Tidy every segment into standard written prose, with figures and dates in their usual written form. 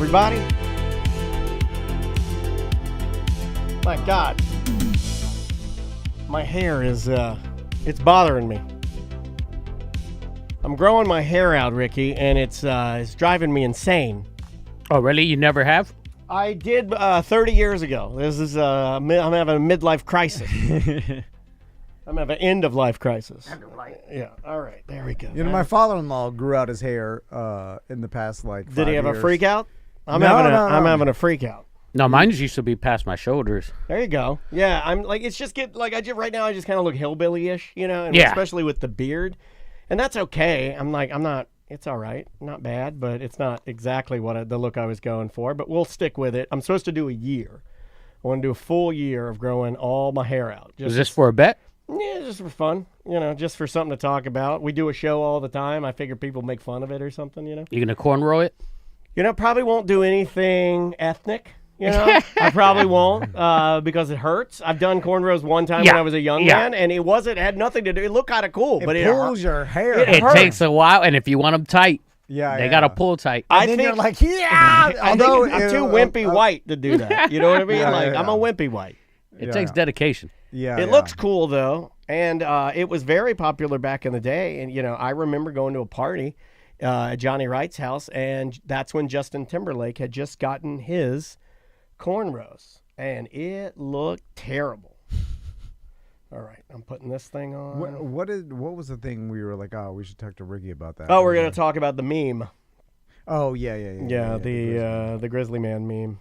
everybody. My God. My hair is, it's bothering me. I'm growing my hair out, Ricky, and it's driving me insane. Oh, really? You never have? I did 30 years ago. This is, I'm having a midlife crisis. I'm having an end-of-life crisis. Yeah, all right, there we go. You know, my father-in-law grew out his hair in the past, like, 5 Did he have years. a freak out? I'm No. having a freak out. No, mine used to be past my shoulders. There you go. Yeah, I'm like, it's just right now I just kind of look hillbilly-ish, you know, and Yeah. especially with the beard. And that's okay. I'm not, it's all right. Not bad, but it's not exactly the look I was going for, but we'll stick with it. I'm supposed to do a year. I want to do a full year of growing all my hair out. Is this for a bet? Yeah, just for fun, you know, just for something to talk about. We do a show all the time. I figure people make fun of it or something, you know. You gonna cornrow it? You know, probably won't do anything ethnic. You know, I probably won't because it hurts. I've done cornrows one time when I was a young man, and it had nothing to do. It looked kind of cool, but it pulls your hair. It takes a while, and if you want them tight, they gotta pull tight. And then you're like, yeah. Although I'm too wimpy white to do that. You know what I mean? I'm a wimpy white. It takes dedication. Yeah, it looks cool though, and it was very popular back in the day. And you know, I remember going to a party at Johnny Wright's house, and that's when Justin Timberlake had just gotten his cornrows, and it looked terrible. All right, I'm putting this thing on. What was the thing we were like, oh, we should talk to Ricky about that? Oh, we're gonna talk about the meme. Oh, yeah. The Grizzly Man meme.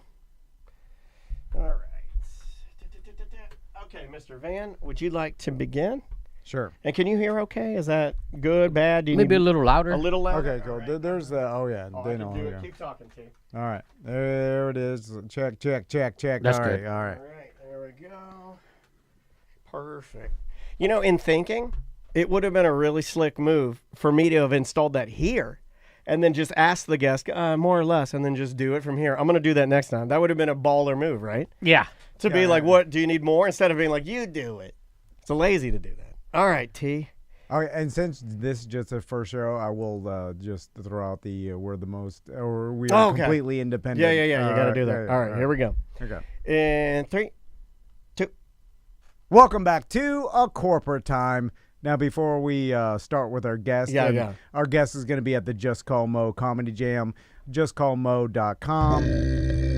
All right. Okay, Mr. Van, would you like to begin? Sure. And can you hear okay? Is that good, bad? Do you Maybe need a little louder. a little louder? Okay, cool. Right. There's the, they know. do it. Keep talking, T. All right, there it is. Check. That's all right, good. all right. All right, there we go. Perfect. You know, in thinking, it would have been a really slick move for me to have installed that here and then just ask the guest, more or less, and then just do it from here. I'm going to do that next time. That would have been a baller move, right? Yeah. To be like, what, do you need more? Instead of being like, you do it. It's lazy to do that. All right, T. All right, and since this is just the first show, I will just throw out the we're the most, or we are completely independent. Yeah. You got to do that. All right, here we go. Okay. In 3, 2. Welcome back to A Corporate Time. Now, before we start with our guest, our guest is going to be at the Just Call Mo Comedy Jam, justcallmo.com,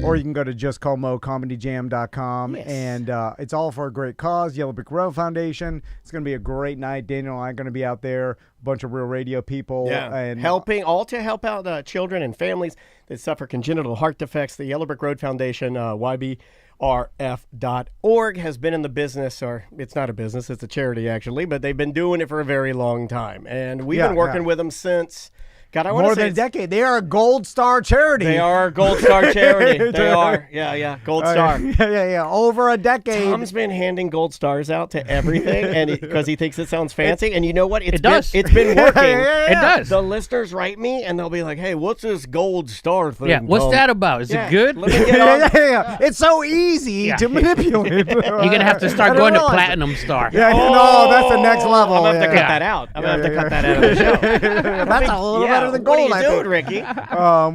or you can go to justcallmocomedyjam.com, and it's all for a great cause, Yellow Brick Road Foundation. It's going to be a great night. Daniel and I are going to be out there, a bunch of real radio people. And helping, all to help out children and families that suffer congenital heart defects. The Yellow Brick Road Foundation, YBRF.org, has been in the business, or it's not a business, it's a charity actually, but they've been doing it for a very long time. And we've been working with them since, God, I want to say more than a decade. They are a Gold Star charity. They are a Gold Star charity. They are. Yeah. Gold Star. Yeah. Over a decade. Tom's been handing gold stars out to everything, and because he thinks it sounds fancy. And you know what? It does. It's been working. It does. The listeners write me, and they'll be like, "Hey, what's this gold star thing? Yeah. What's that about? Is it good? Let me get on. Yeah. It's so easy to manipulate. You're gonna have to start going to platinum star. Yeah. No, that's the next level. I'm gonna have to cut that out. I'm gonna have to cut that out of the show. That's a little better than gold. What are you doing, Ricky?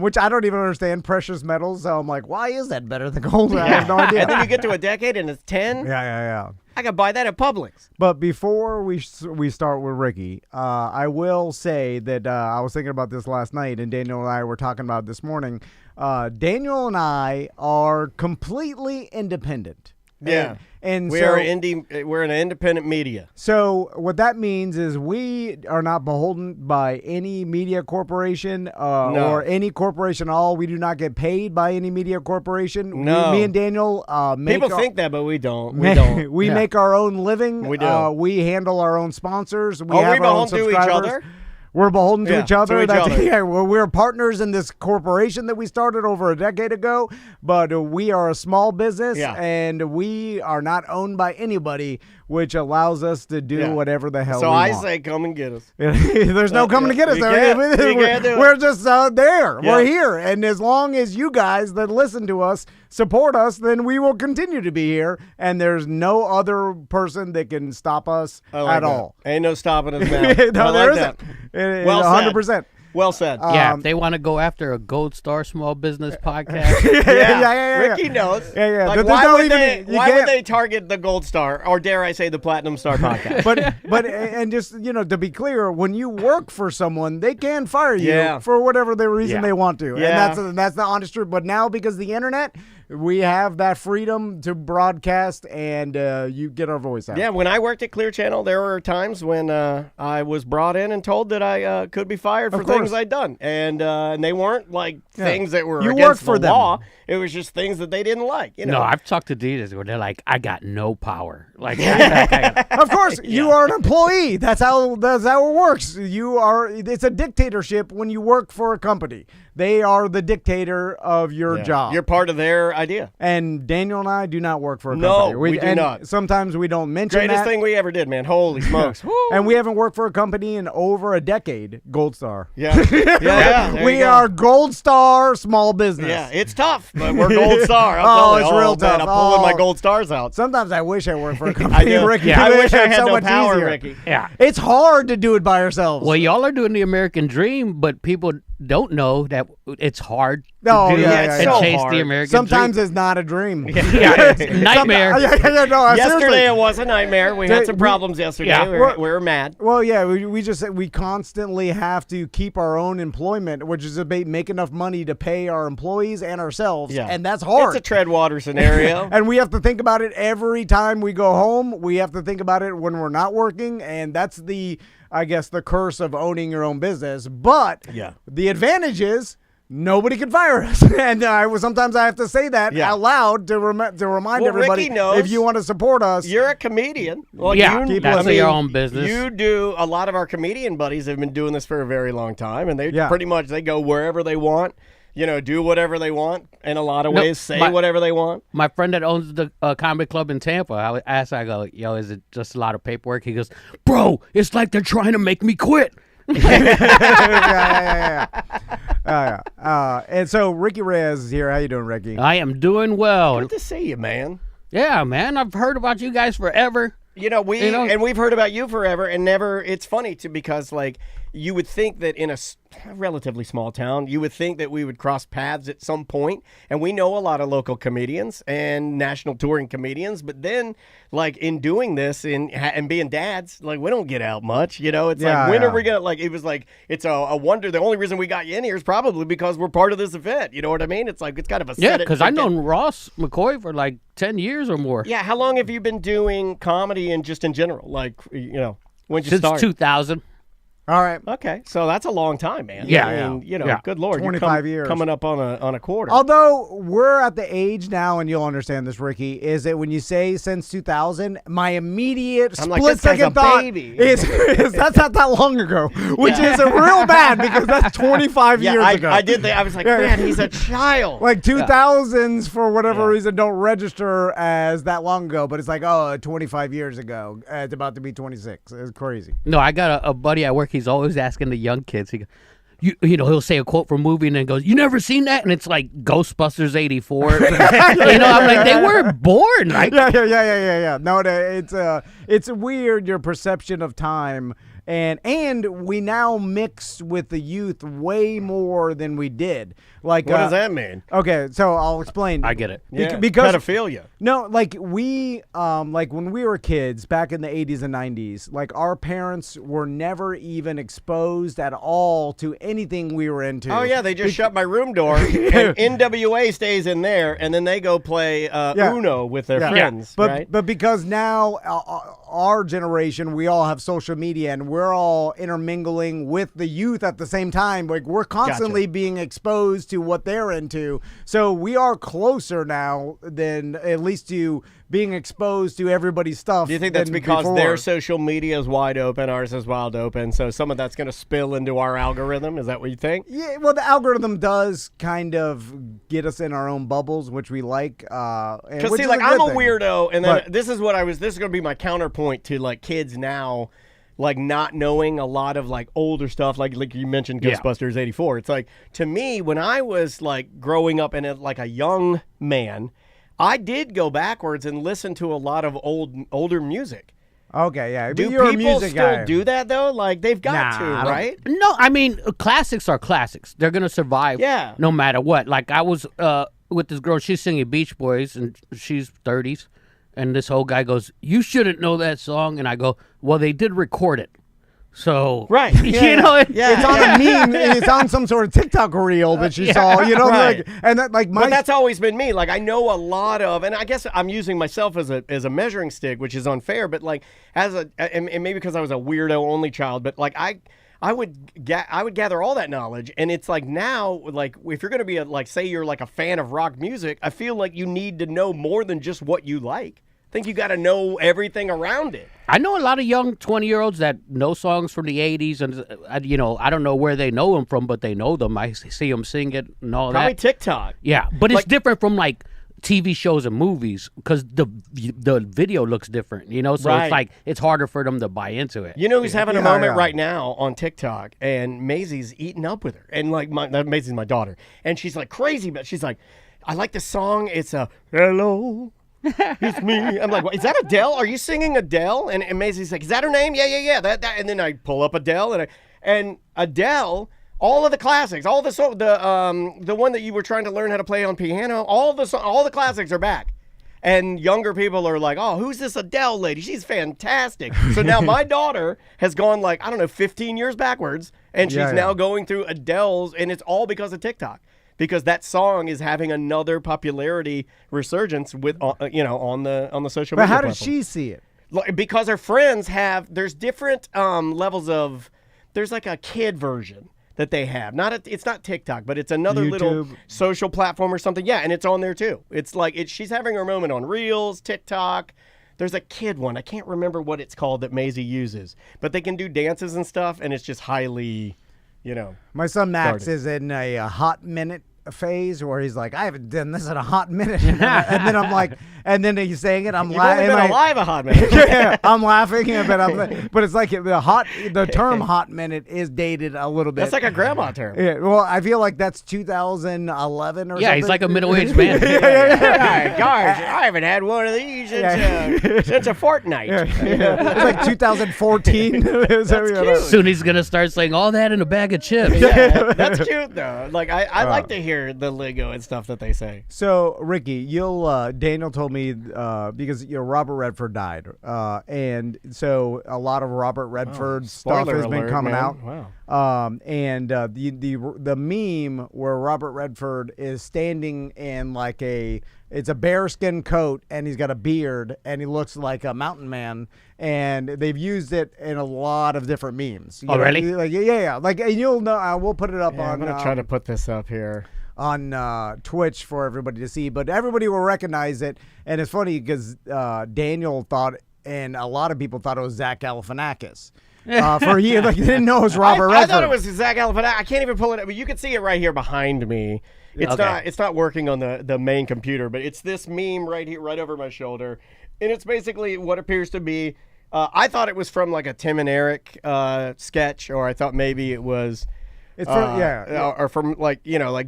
Which I don't even understand precious metals. So I'm like, why is that better than gold? I have no idea. And then you get to a decade and it's 10. Yeah. I could buy that at Publix. But before we start with Ricky, I will say that I was thinking about this last night, and Daniel and I were talking about it this morning. Daniel and I are completely independent. Yeah. And we're an independent media. So what that means is we are not beholden by any media corporation or any corporation at all. We do not get paid by any media corporation. No. Me and Daniel People think that, but we don't. We don't. We make our own living. We do. We handle our own sponsors. We Are have we our own beholden to subscribers. each other? We're beholden to each other. other. We're partners in this corporation that we started over a decade ago, but we are a small business, and we are not owned by anybody, which allows us to do whatever the hell we want. So I say come and get us. There's no coming to get us. We're just there. Yeah. We're here. And as long as you guys that listen to us support us, then we will continue to be here, and there's no other person that can stop us at all. Ain't no stopping us now. No, there isn't. Well 100%. Well said. Yeah, if they want to go after a Gold Star small business podcast. yeah. Ricky knows. Yeah. Like, why would they target the Gold Star, or dare I say the Platinum Star podcast? but and just to be clear, when you work for someone, they can fire you for whatever the reason they want to, and that's the honest truth. But now, because of the internet, we have that freedom to broadcast, and you get our voice out. Yeah, when I worked at Clear Channel, there were times when I was brought in and told that I could be fired for things I'd done, and they weren't like things that were against the law. It was just things that they didn't like. No, I've talked to DJs where they're like, I got no power. Like, of course, you are an employee. That's how it works. It's a dictatorship when you work for a company. They are the dictator of your job. You're part of their idea. And Daniel and I do not work for a company. No, we do not. Sometimes we don't mention Greatest thing we ever did, man. Holy smokes. And we haven't worked for a company in over a decade. Gold Star. Yeah. We are Gold Star small business. Yeah, it's tough, but we're Gold Star. It's real tough. I'm pulling my Gold Stars out. Sometimes I wish I worked for a company, Ricky. Yeah, I wish I had so no much power, easier. Ricky. Yeah. It's hard to do it by ourselves. Well, y'all are doing the American dream, but people don't know that it's hard to do it's and so chase hard. the American Sometimes dream. it's not a dream. It's a nightmare. Yesterday it was a nightmare. We had some problems yesterday. Yeah. We were mad. Well, yeah, we constantly have to keep our own employment, which is about make enough money to pay our employees and ourselves, and that's hard. It's a tread water scenario. And we have to think about it every time we go home. We have to think about it when we're not working, and that's I guess the curse of owning your own business. But the advantage is nobody can fire us. And sometimes I have to say that out loud to remind everybody, Ricky knows, if you want to support us. You're a comedian. Well, that's your own business. You do. A lot of our comedian buddies have been doing this for a very long time, and they pretty much they go wherever they want. Do whatever they want in a lot of ways, say whatever they want. My friend that owns the comedy club in Tampa, I go, yo, is it just a lot of paperwork? He goes, bro, it's like they're trying to make me quit. And so Ricky Reyes is here. How you doing, Ricky? I am doing well. Good to see you, man. Yeah, man. I've heard about you guys forever. We've heard about you forever, and never. It's funny because like you would think that in a relatively small town, you would think that we would cross paths at some point, and we know a lot of local comedians and national touring comedians, but then like in doing this and being dads, like we don't get out much, it's like when are we gonna, like it was like it's a wonder. The only reason we got you in here is probably because we're part of this event, you know what I mean? It's like it's kind of a because I've known Ross McCoy for like 10 years or more. Yeah, how long have you been doing comedy and just in general, like when did you Since start? 2000. All right. Okay, so that's a long time, man. Yeah, I mean, good Lord, 25 years coming up on a quarter. Although we're at the age now, and you'll understand this, Ricky, is that when you say since 2000, my immediate split-second thought is that's not that long ago, which is real bad because that's 25 years ago. I did think, I was like, man, he's a child. Like 2000s, for whatever reason, don't register as that long ago, but it's like, 25 years ago. It's about to be 26. It's crazy. No, I got a buddy at work. He's always asking the young kids. He goes, he'll say a quote from a movie and then goes, "You never seen that?" And it's like Ghostbusters '84. I'm like, they weren't born. Like, yeah. No, it's weird, your perception of time. And we now mix with the youth way more than we did. Like, what does that mean? Okay, so I'll explain. I get it. Because pedophilia. No, like like when we were kids back in the 80s and 90s, like our parents were never even exposed at all to anything we were into. Oh yeah, they just shut my room door. And NWA stays in there, and then they go play Uno with their friends. But because now our generation, we all have social media and we're all intermingling with the youth at the same time. Like we're constantly being exposed to what they're into. So we are closer now than at least to being exposed to everybody's stuff. Do you think that's because their social media is wide open, ours is wide open, so some of that's going to spill into our algorithm? Is that what you think? Yeah, well, the algorithm does kind of get us in our own bubbles, which we like. Because see, like I'm a weirdo, and then this is going to be my counterpoint to like kids now, like not knowing a lot of like older stuff, like you mentioned Ghostbusters '84. It's like, to me, when I was like growing up and like a young man, I did go backwards and listen to a lot of older music. Okay, yeah. Do You're a people music still guy. do that though? Like they've got Nah, I to, don't- right? No, I mean classics are classics. They're gonna survive. Yeah. No matter what. Like I was with this girl. She's singing Beach Boys, and she's 30s, and this whole guy goes, "You shouldn't know that song," and I go, "Well, they did record it." So Right. you know, Yeah. It's on a meme. It's on some sort of TikTok reel that she saw. You know, Right. like, and that, like my But that's always been me. Like I know a lot of, and I guess I'm using myself as a measuring stick, which is unfair. But like and maybe because I was a weirdo only child, but like I would gather all that knowledge, and it's like now, like if you're gonna be say you're like a fan of rock music, I feel like you need to know more than just what you like. I think you got to know everything around it. I know a lot of young 20-year-olds that know songs from the 80s, and I don't know where they know them from, but they know them. I see them sing it and all Probably that. TikTok. Yeah, but it's Like- different from like TV shows and movies because the video looks different, so Right. it's like it's harder for them to buy into it. You know who's having a Yeah, moment yeah. right now on TikTok, and Maisie's eating up with her, and like Maisie's my daughter, and she's like crazy, but she's like, I like the song. It's a hello. It's me. I'm like, is that Adele? Are you singing Adele? And Maisie's like, is that her name? Yeah. That. And then I pull up Adele, and Adele, all of the classics, all the one that you were trying to learn how to play on piano, all the classics are back. And younger people are like, oh, who's this Adele lady? She's fantastic. So now my daughter has gone 15 years backwards, and she's Yeah. now going through Adele's, and it's all because of TikTok. Because that song is having another popularity resurgence with on the social But media. how does platform. she see it? Because her friends there's different levels of. There's like a kid version that they have. It's not TikTok, but it's another little YouTube. social platform or something. Yeah, and it's on there too. It's like she's having her moment on Reels, TikTok. There's a kid one. I can't remember what it's called that Maisie uses, but they can do dances and stuff, and it's just highly, My son Max Started. is in a hot minute phase where he's like, I haven't done this in a hot minute. And then I'm like, and then he's saying it, I'm You've only laughing. been alive a hot minute. Yeah, I'm laughing, but it's like the term hot minute is dated a little bit. That's like a grandma term. Yeah, well, I feel like that's 2011 or something. Yeah, he's like a middle-aged man. Gosh, I haven't had one of these since a fortnight. It's like 2014. That's cute. Soon he's gonna start saying all that in a bag of chips. Yeah, that's cute though. Like I like to hear the lingo and stuff that they say. So, Ricky, Daniel told me because Robert Redford died, and so a lot of Robert Redford stuff Spoiler has been alert, coming man. out. Wow. And the meme where Robert Redford is standing in it's a bearskin coat and he's got a beard and he looks like a mountain man, and they've used it in a lot of different memes. You Oh, know, really? Like yeah. Like, and you'll know. We'll put it up Yeah, I'm on. gonna try to put this up here. On Twitch for everybody to see, but everybody will recognize it. And it's funny because Daniel thought, and a lot of people thought it was Zach Galifianakis. For he they didn't know it was Robert I Redford. thought it was Zach Galifianakis. I can't even pull it up, but you can see it right here behind me. It's Okay. not. It's not working on the main computer, but it's this meme right here, right over my shoulder, and it's basically what appears to be. I thought it was from like a Tim and Eric sketch, or I thought maybe it was. It's from, or from like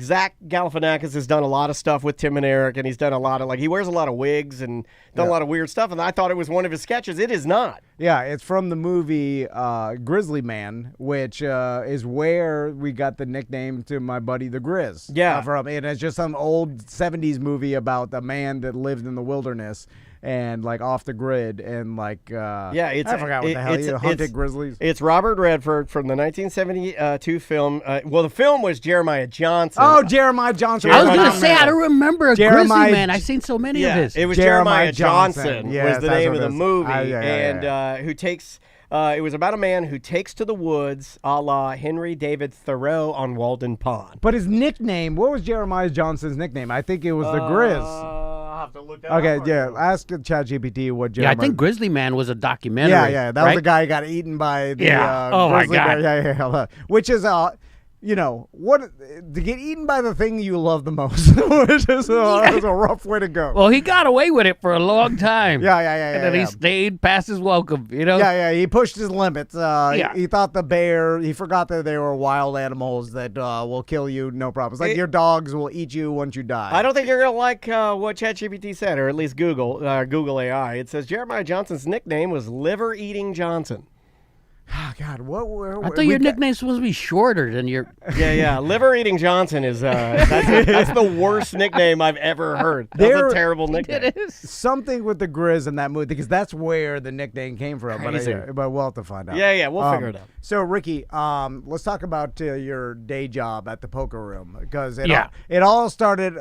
Zach Galifianakis has done a lot of stuff with Tim and Eric, and he's done a lot of he wears a lot of wigs and done a lot of weird stuff, and I thought it was one of his sketches. It is not. Yeah, it's from the movie Grizzly Man, which is where we got the nickname to my buddy the Grizz. Yeah. From, and it's just some old 70s movie about a man that lived in the wilderness and off the grid and It's I forgot what the hell he hunted grizzlies. It's Robert Redford from the 1972 film. The film was Jeremiah Johnson. Oh, Jeremiah Johnson. I was gonna Jeremiah say I don't remember a Jeremiah Grizzly Man. I've seen so many of his. It was Jeremiah Jeremiah Johnson, Johnson. Yes, was the that's name what of it the is. movie, Yeah. who takes. It was about a man who takes to the woods, a la Henry David Thoreau on Walden Pond. But his nickname, what was Jeremiah Johnson's nickname? I think it was the Grizz. I'll have to look that Okay, up. yeah. Ask ChatGPT what Yeah, Jeremiah. I think Grizzly Man was a documentary. Yeah. That was right? the guy who got eaten by the Yeah. Oh, my grizzly bear. God. Yeah. Which is what to get eaten by the thing you love the most, which is a rough way to go. Well, he got away with it for a long time. Yeah. And then he stayed past his welcome, Yeah. He pushed his limits. He thought the bear. He forgot that they were wild animals that will kill you, no problem. It's like your dogs will eat you once you die. I don't think you're gonna like what ChatGPT said, or at least Google AI. It says Jeremiah Johnson's nickname was Liver Eating Johnson. Oh, God, I thought your nickname's supposed to be shorter than your. Yeah. Liver Eating Johnson is that's the worst nickname I've ever heard. That's a terrible nickname. It is. Something with the Grizz in that movie, because that's where the nickname came from. Crazy. But we'll have to find out. Yeah, we'll figure it out. So, Ricky, let's talk about your day job at the poker room, because it all started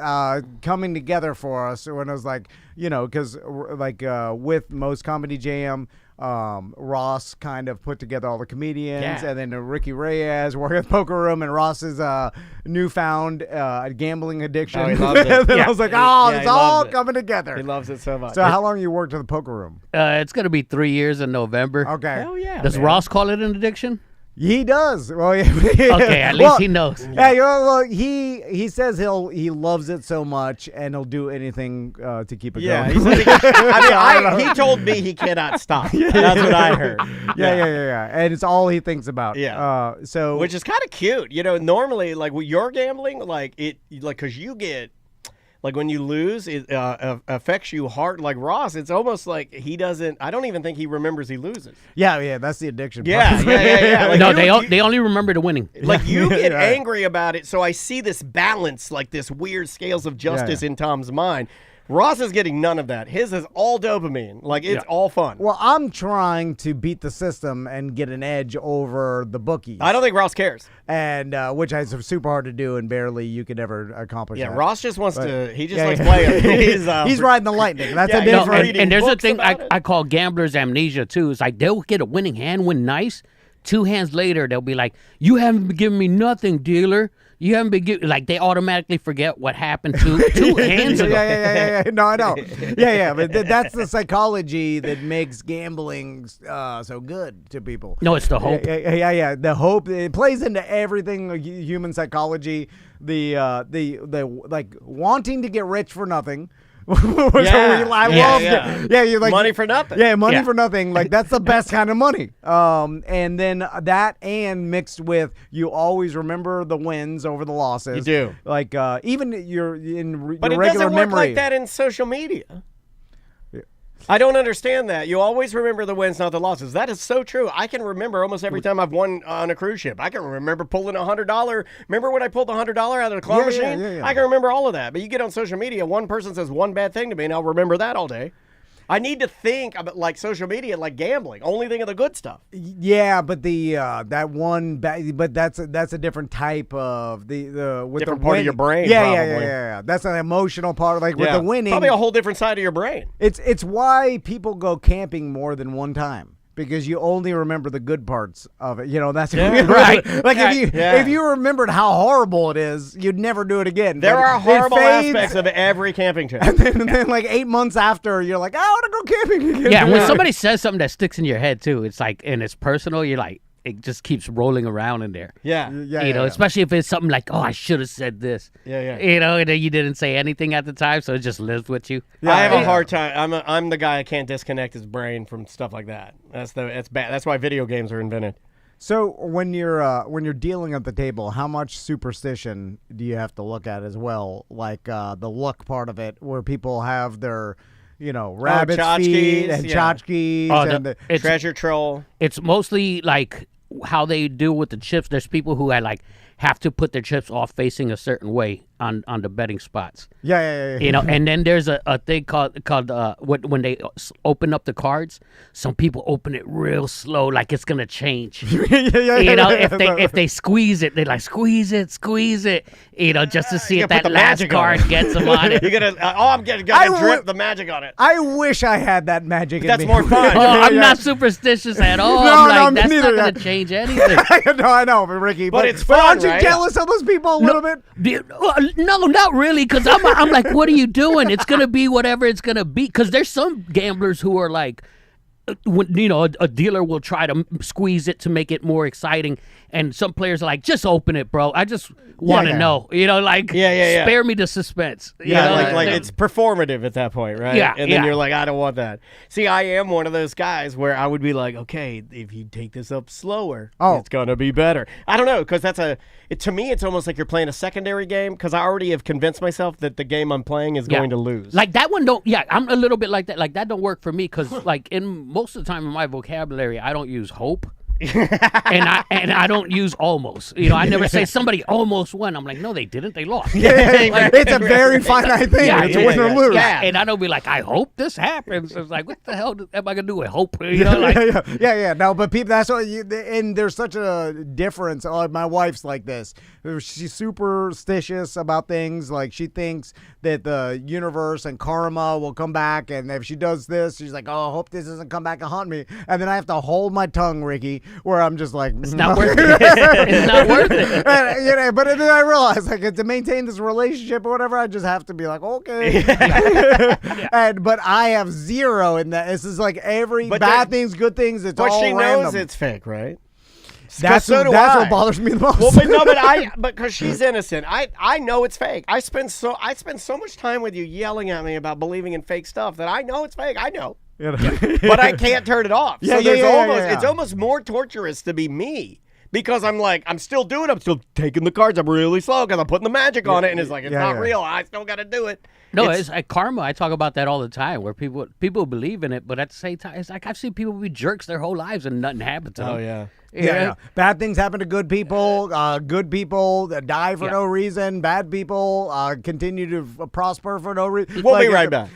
coming together for us when it was like, because with Most Comedy Jam, Ross kind of put together all the comedians, and then Ricky Reyes working at the poker room, and Ross's newfound gambling addiction. Oh, he loves it. And then I was like, it's all coming together. He loves it so much. So how long you worked at the poker room? It's going to be 3 years in November. Okay. Hell yeah. Does Ross call it an addiction? He does. Well, Okay, at least he knows. Yeah, he says he loves it so much, and he'll do anything to keep it going. He said he told me he cannot stop. That's what I heard. Yeah. And it's all he thinks about. Yeah. So which is kind of cute. Normally, like when you're gambling, because you get. Like when you lose, it affects you hard. Like Ross, it's almost like he doesn't. I don't even think he remembers he loses. Yeah. That's the addiction. Yeah. Like no, they only remember the winning. Like you get angry about it. So I see this balance, like this weird scales of justice in Tom's mind. Ross is getting none of that. His is all dopamine. Like, it's all fun. Well, I'm trying to beat the system and get an edge over the bookies. I don't think Ross cares. And which is super hard to do, and barely you could ever accomplish that. Ross just wants he just likes playing. He's riding the lightning. That's a different. And there's a thing I call gambler's amnesia, too. It's like they'll get a winning hand, win nice. 2 hands later, they'll be like, you haven't been giving me nothing, dealer. You haven't been giving, like, they automatically forget what happened 2 hands ago. Yeah. No, I know. Yeah. But that's the psychology that makes gambling so good to people. No, it's the hope. Yeah. The hope. It plays into everything, human psychology. The like wanting to get rich for nothing. I loved it. Yeah, you like money for nothing. Yeah, money for nothing. Like that's the best kind of money. And then that and mixed with you always remember the wins over the losses. You do. Like even your but it regular doesn't work memory. like that in social media. I don't understand that. You always remember the wins, not the losses. That is so true. I can remember almost every time I've won on a cruise ship. I can remember pulling $100. Remember when I pulled the $100 out of the claw machine? Yeah. I can remember all of that. But you get on social media, one person says one bad thing to me, and I'll remember that all day. I need to think about like social media, like gambling. Only think of the good stuff. Yeah, but but that's a different type of the with different the part of your brain. Yeah. That's an emotional part. Like with the winning, probably a whole different side of your brain. It's why people go camping more than one time. Because you only remember the good parts of it, that's right. Like if you remembered how horrible it is, you'd never do it again. There are horrible aspects of every camping trip, and then like 8 months after, you're like, I want to go camping again. Yeah, when somebody says something that sticks in your head too, it's like, and it's personal. You're like, it just keeps rolling around in there. Yeah. Especially if it's something like, oh, I should have said this. Yeah. And then you didn't say anything at the time, so it just lives with you. I have a hard time. I'm the guy that can't disconnect his brain from stuff like that. That's bad. That's why video games are invented. So when you're dealing at the table, how much superstition do you have to look at as well? Like the luck part of it, where people have their rabbit's feet and tchotchkes and the treasure troll. It's mostly like how they do with the chips. There's people who have to put their chips off facing a certain way on the betting spots. Yeah. And then there's a thing called when they open up the cards, some people open it real slow, like it's gonna change. If they squeeze it, they like squeeze it, just to see if that last card gets them on it. You're gonna I'm gonna drip the magic on it. I wish I had that magic. That's more fun. I'm not superstitious at all. That's not gonna change anything. No, I know, Ricky. But it's fun, aren't you right? jealous of those people a little bit? No, not really, because I'm like, what are you doing? It's going to be whatever it's going to be. Because there's some gamblers who are like, a dealer will try to squeeze it to make it more exciting, and some players are like, just open it, bro. I just want to know, spare me the suspense. Like it's performative at that point, right? Yeah, and then you're like, I don't want that. See, I am one of those guys where I would be like, okay, if you take this up slower, it's gonna be better. I don't know, because to me, it's almost like you're playing a secondary game, because I already have convinced myself that the game I'm playing is going to lose. Like that one don't. Yeah, I'm a little bit like that. Like that don't work for me, because like most of the time in my vocabulary, I don't use hope. and I don't use almost. I never say somebody almost won. I'm like, no, they didn't. They lost. It's a very finite thing. It's a win or lose. Yeah, and I don't be like, I hope this happens. It's like, what the hell am I gonna do with hope? No, but people, that's what and there's such a difference. My wife's like this. She's superstitious about things. Like, she thinks that the universe and karma will come back, and if she does this, she's like, oh, I hope this doesn't come back and haunt me. And then I have to hold my tongue, Ricky, where I'm just like, it's not worth it. It's not worth it. But then I realize, like, to maintain this relationship or whatever, I just have to be like, okay. But I have zero in that. This is like every bad things, good things. It's all random. But she knows it's fake, right? That's what bothers me the most. Well, but because she's innocent, I know it's fake. I spend so much time with you yelling at me about believing in fake stuff that I know it's fake. I know. But I can't turn it off. It's almost more torturous to be me, because I'm still taking the cards. I'm really slow because I'm putting the magic on it, and it's like, it's not real. I still got to do it. No, it's like karma. I talk about that all the time, where people believe in it, but at the same time, it's like I've seen people be jerks their whole lives and nothing happened to them. Oh, yeah. Yeah. Bad things happen to good people. Good people die for no reason. Bad people continue to prosper for no reason. We'll be right back.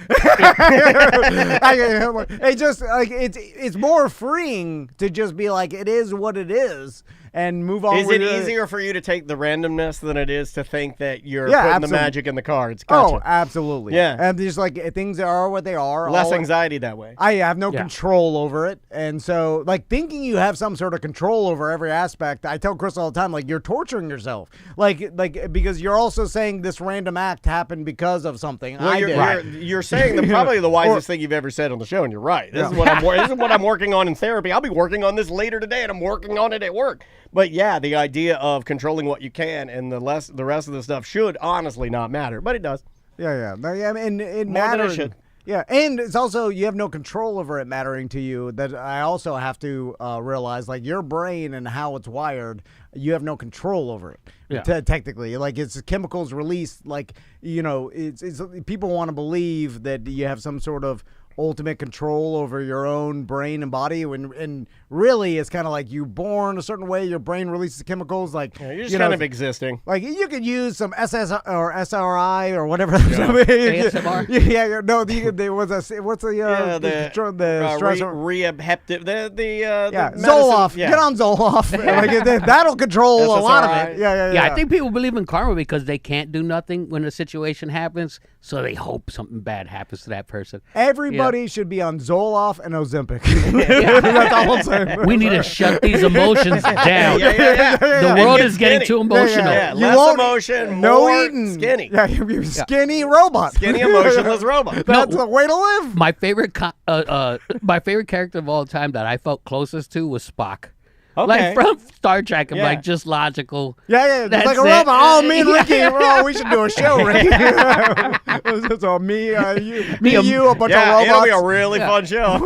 It's more freeing to just be like, it is what it is, and move on. Is it easier for you to take the randomness than it is to think that you're putting the magic in the cards? Gotcha. Oh, absolutely. Yeah. And just like, things are what they are. Less anxiety that way. I have no control over it. And so, like, thinking you have some sort of control over every aspect, I tell Chris all the time, like, you're torturing yourself. Like because you're also saying this random act happened because of something. Well, you're saying probably the wisest thing you've ever said on the show, and you're right. This is what I'm working on in therapy. I'll be working on this later today, and I'm working on it at work. But yeah, the idea of controlling what you can, and the rest of the stuff should honestly not matter, but it does. And it More matters. than it should. Yeah, and it's also, you have no control over it mattering to you. That I also have to realize, like, your brain and how it's wired, you have no control over it. Yeah. Technically, like, it's chemicals released. Like, it's people want to believe that you have some sort of ultimate control over your own brain and body, and really it's kind of like you're born a certain way, your brain releases chemicals, like you're just kind of existing. Like, you could use some SS or SRI or whatever. ASMR. What's the Zoloft. Get on Zoloft. That'll control a lot of it. Yeah. I think people believe in karma because they can't do nothing when a situation happens, so they hope something bad happens to that person. Everybody should be on Zoloft and Ozempic. That's all I'm saying. We need to shut these emotions down. The world is getting too emotional. Less emotion, more eating. Skinny. Yeah, you're skinny robot. Skinny, emotionless robot. That's the way to live. My favorite character of all time that I felt closest to was Spock. Okay. Like from Star Trek, I'm like just logical. Yeah. It's like a robot. Oh, me and Ricky. We should do a show, Ricky. So me, you, a bunch of robots. It'll be a really fun show.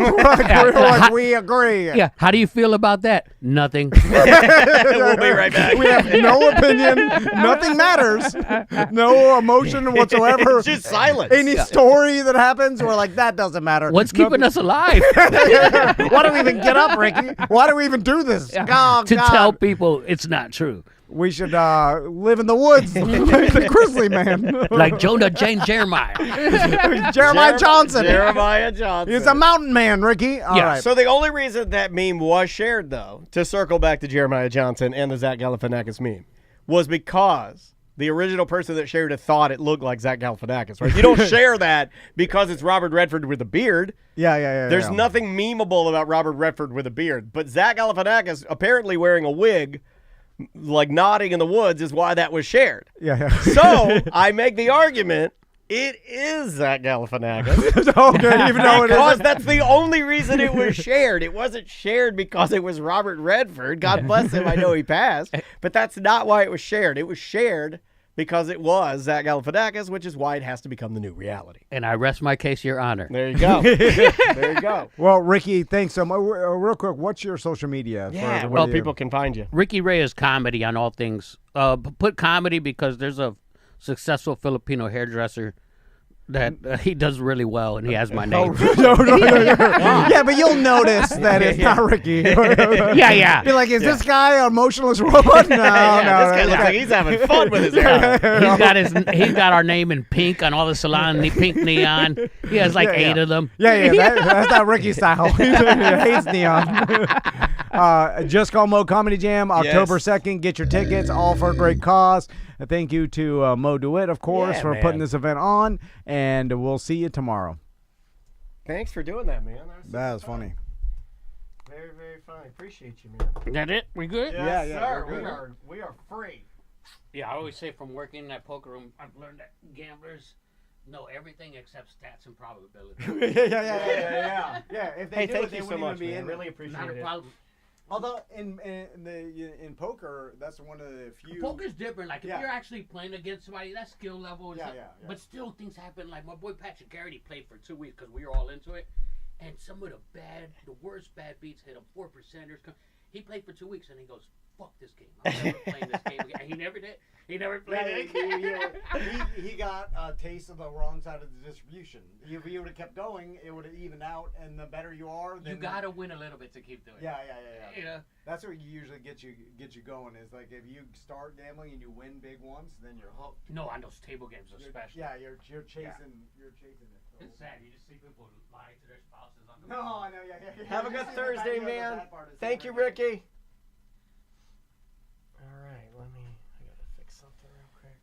We agree. Yeah. How do you feel about that? Nothing. We'll be right back. We have no opinion. Nothing matters. No emotion whatsoever. It's just silence. Any story that happens, we're like, that doesn't matter. What's keeping us alive? Why do we even get up, Ricky? Why do we even do this? Oh, to tell people it's not true. We should live in the woods like the grizzly man. Like Jonah Jane Jeremiah. Jeremiah Johnson. He's a mountain man, Ricky. All right. So the only reason that meme was shared, though, to circle back to Jeremiah Johnson and the Zach Galifianakis meme, was because the original person that shared it thought it looked like Zach Galifianakis, right? You don't share that because it's Robert Redford with a beard. Yeah. There's nothing memeable about Robert Redford with a beard. But Zach Galifianakis apparently wearing a wig, like nodding in the woods, is why that was shared. Yeah. So I make the argument It is Zach Galifianakis. Okay, even though it Because isn't. that's the only reason it was shared. It wasn't shared because it was Robert Redford. God bless him. I know he passed. But that's not why it was shared. It was shared because it was Zach Galifianakis, which is why it has to become the new reality. And I rest my case, Your Honor. There you go. There you go. Well, Ricky, thanks so much. Real quick, what's your social media? Yeah, for well, you? people can find you. Ricky Ray is comedy on all things. Put comedy because there's a successful Filipino hairdresser that he does really well, and he has my name. No. Yeah, but you'll notice that it's not Ricky. Yeah. Be like, is this guy a motionless robot? No, This guy no. looks like he's having fun with his hair. He's got our name in pink on all the salon, pink neon. He has like 8 of them. Yeah, that's not Ricky style. He hates neon. Just Call Mo Comedy Jam, October 2nd. Get your tickets, all for a great cause. Thank you to Mo DeWitt, of course, for putting this event on, and we'll see you tomorrow. Thanks for doing that, man. That was funny. Very, very funny. Appreciate you, man. That it? We good? Yeah, sir. we're good. We are free. Yeah, I always say from working in that poker room, I've learned that gamblers know everything except stats and probability. Yeah, if they Hey, do thank it, they you so wouldn't much, even be man. in Really it. appreciate Not a it. problem. Although in poker, that's one of the few. Poker's different. Like if Yeah. you're actually playing against somebody, that skill level is. Yeah. But still, things happen. Like my boy Patrick Garrity played for 2 weeks because we were all into it, and some of the worst bad beats hit him. 4%ers. He played for 2 weeks and he goes, "Fuck this game. I'm never playing this game again." And he never did. He never played it again. He got a taste of the wrong side of the distribution. If he would have kept going, it would have evened out. And the better you are, then You gotta win a little bit to keep doing it. Yeah. You know. That's what usually gets you going. Is like if you start gambling and you win big once, then you're hooked. No, on those table games especially. You're chasing it. So. It's sad. You just see people lie to their spouses on the No, I know. Yeah. Have a good Thursday, man. Thank you, Ricky. All right, I gotta fix something real quick.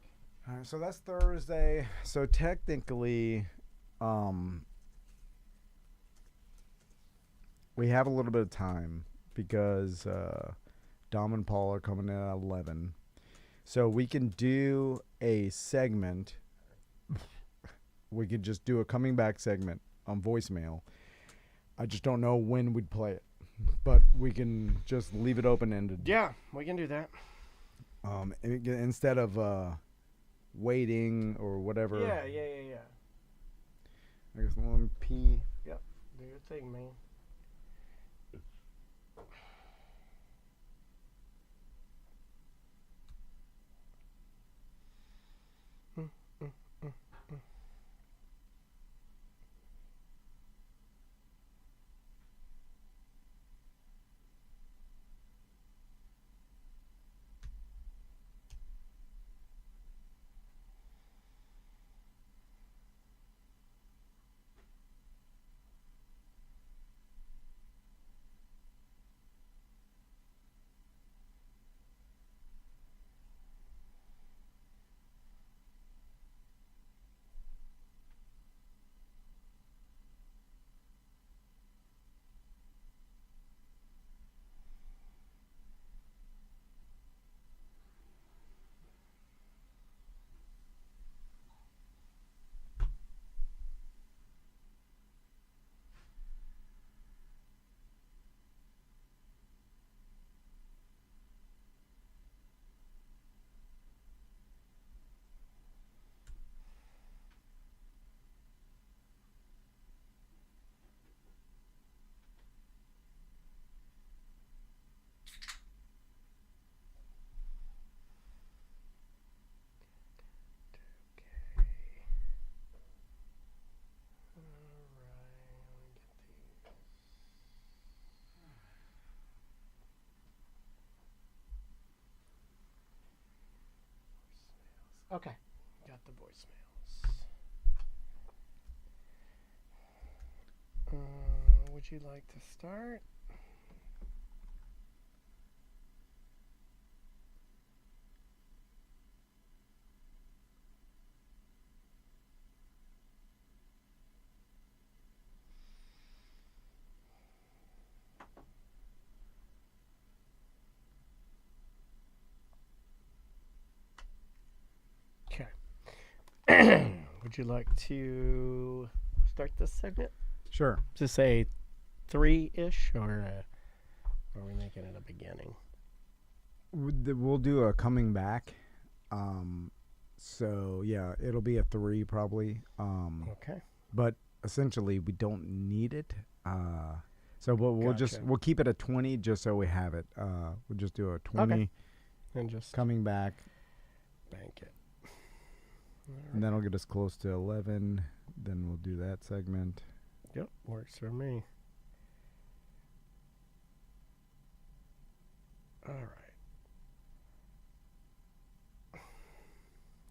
All right, so that's Thursday. So technically, we have a little bit of time because Dom and Paul are coming in at 11. So we can do a segment. We could just do a coming back segment on voicemail. I just don't know when we'd play it, but we can just leave it open-ended. Yeah, we can do that. Instead of waiting or whatever. Yeah. I guess let me pee. Yep, do your thing, man. Okay, got the voicemails. Would you like to start? would you like to start this segment? Sure. Just say 3-ish, or are we making it a beginning? We'll do a coming back. So yeah, it'll be a 3 probably. Okay. But essentially, we don't need it. So we'll keep it at 20 just so we have it. We'll just do a 20. Okay. And just coming back. Bank it. And that'll get us close to 11. Then we'll do that segment. Yep, works for me. All right.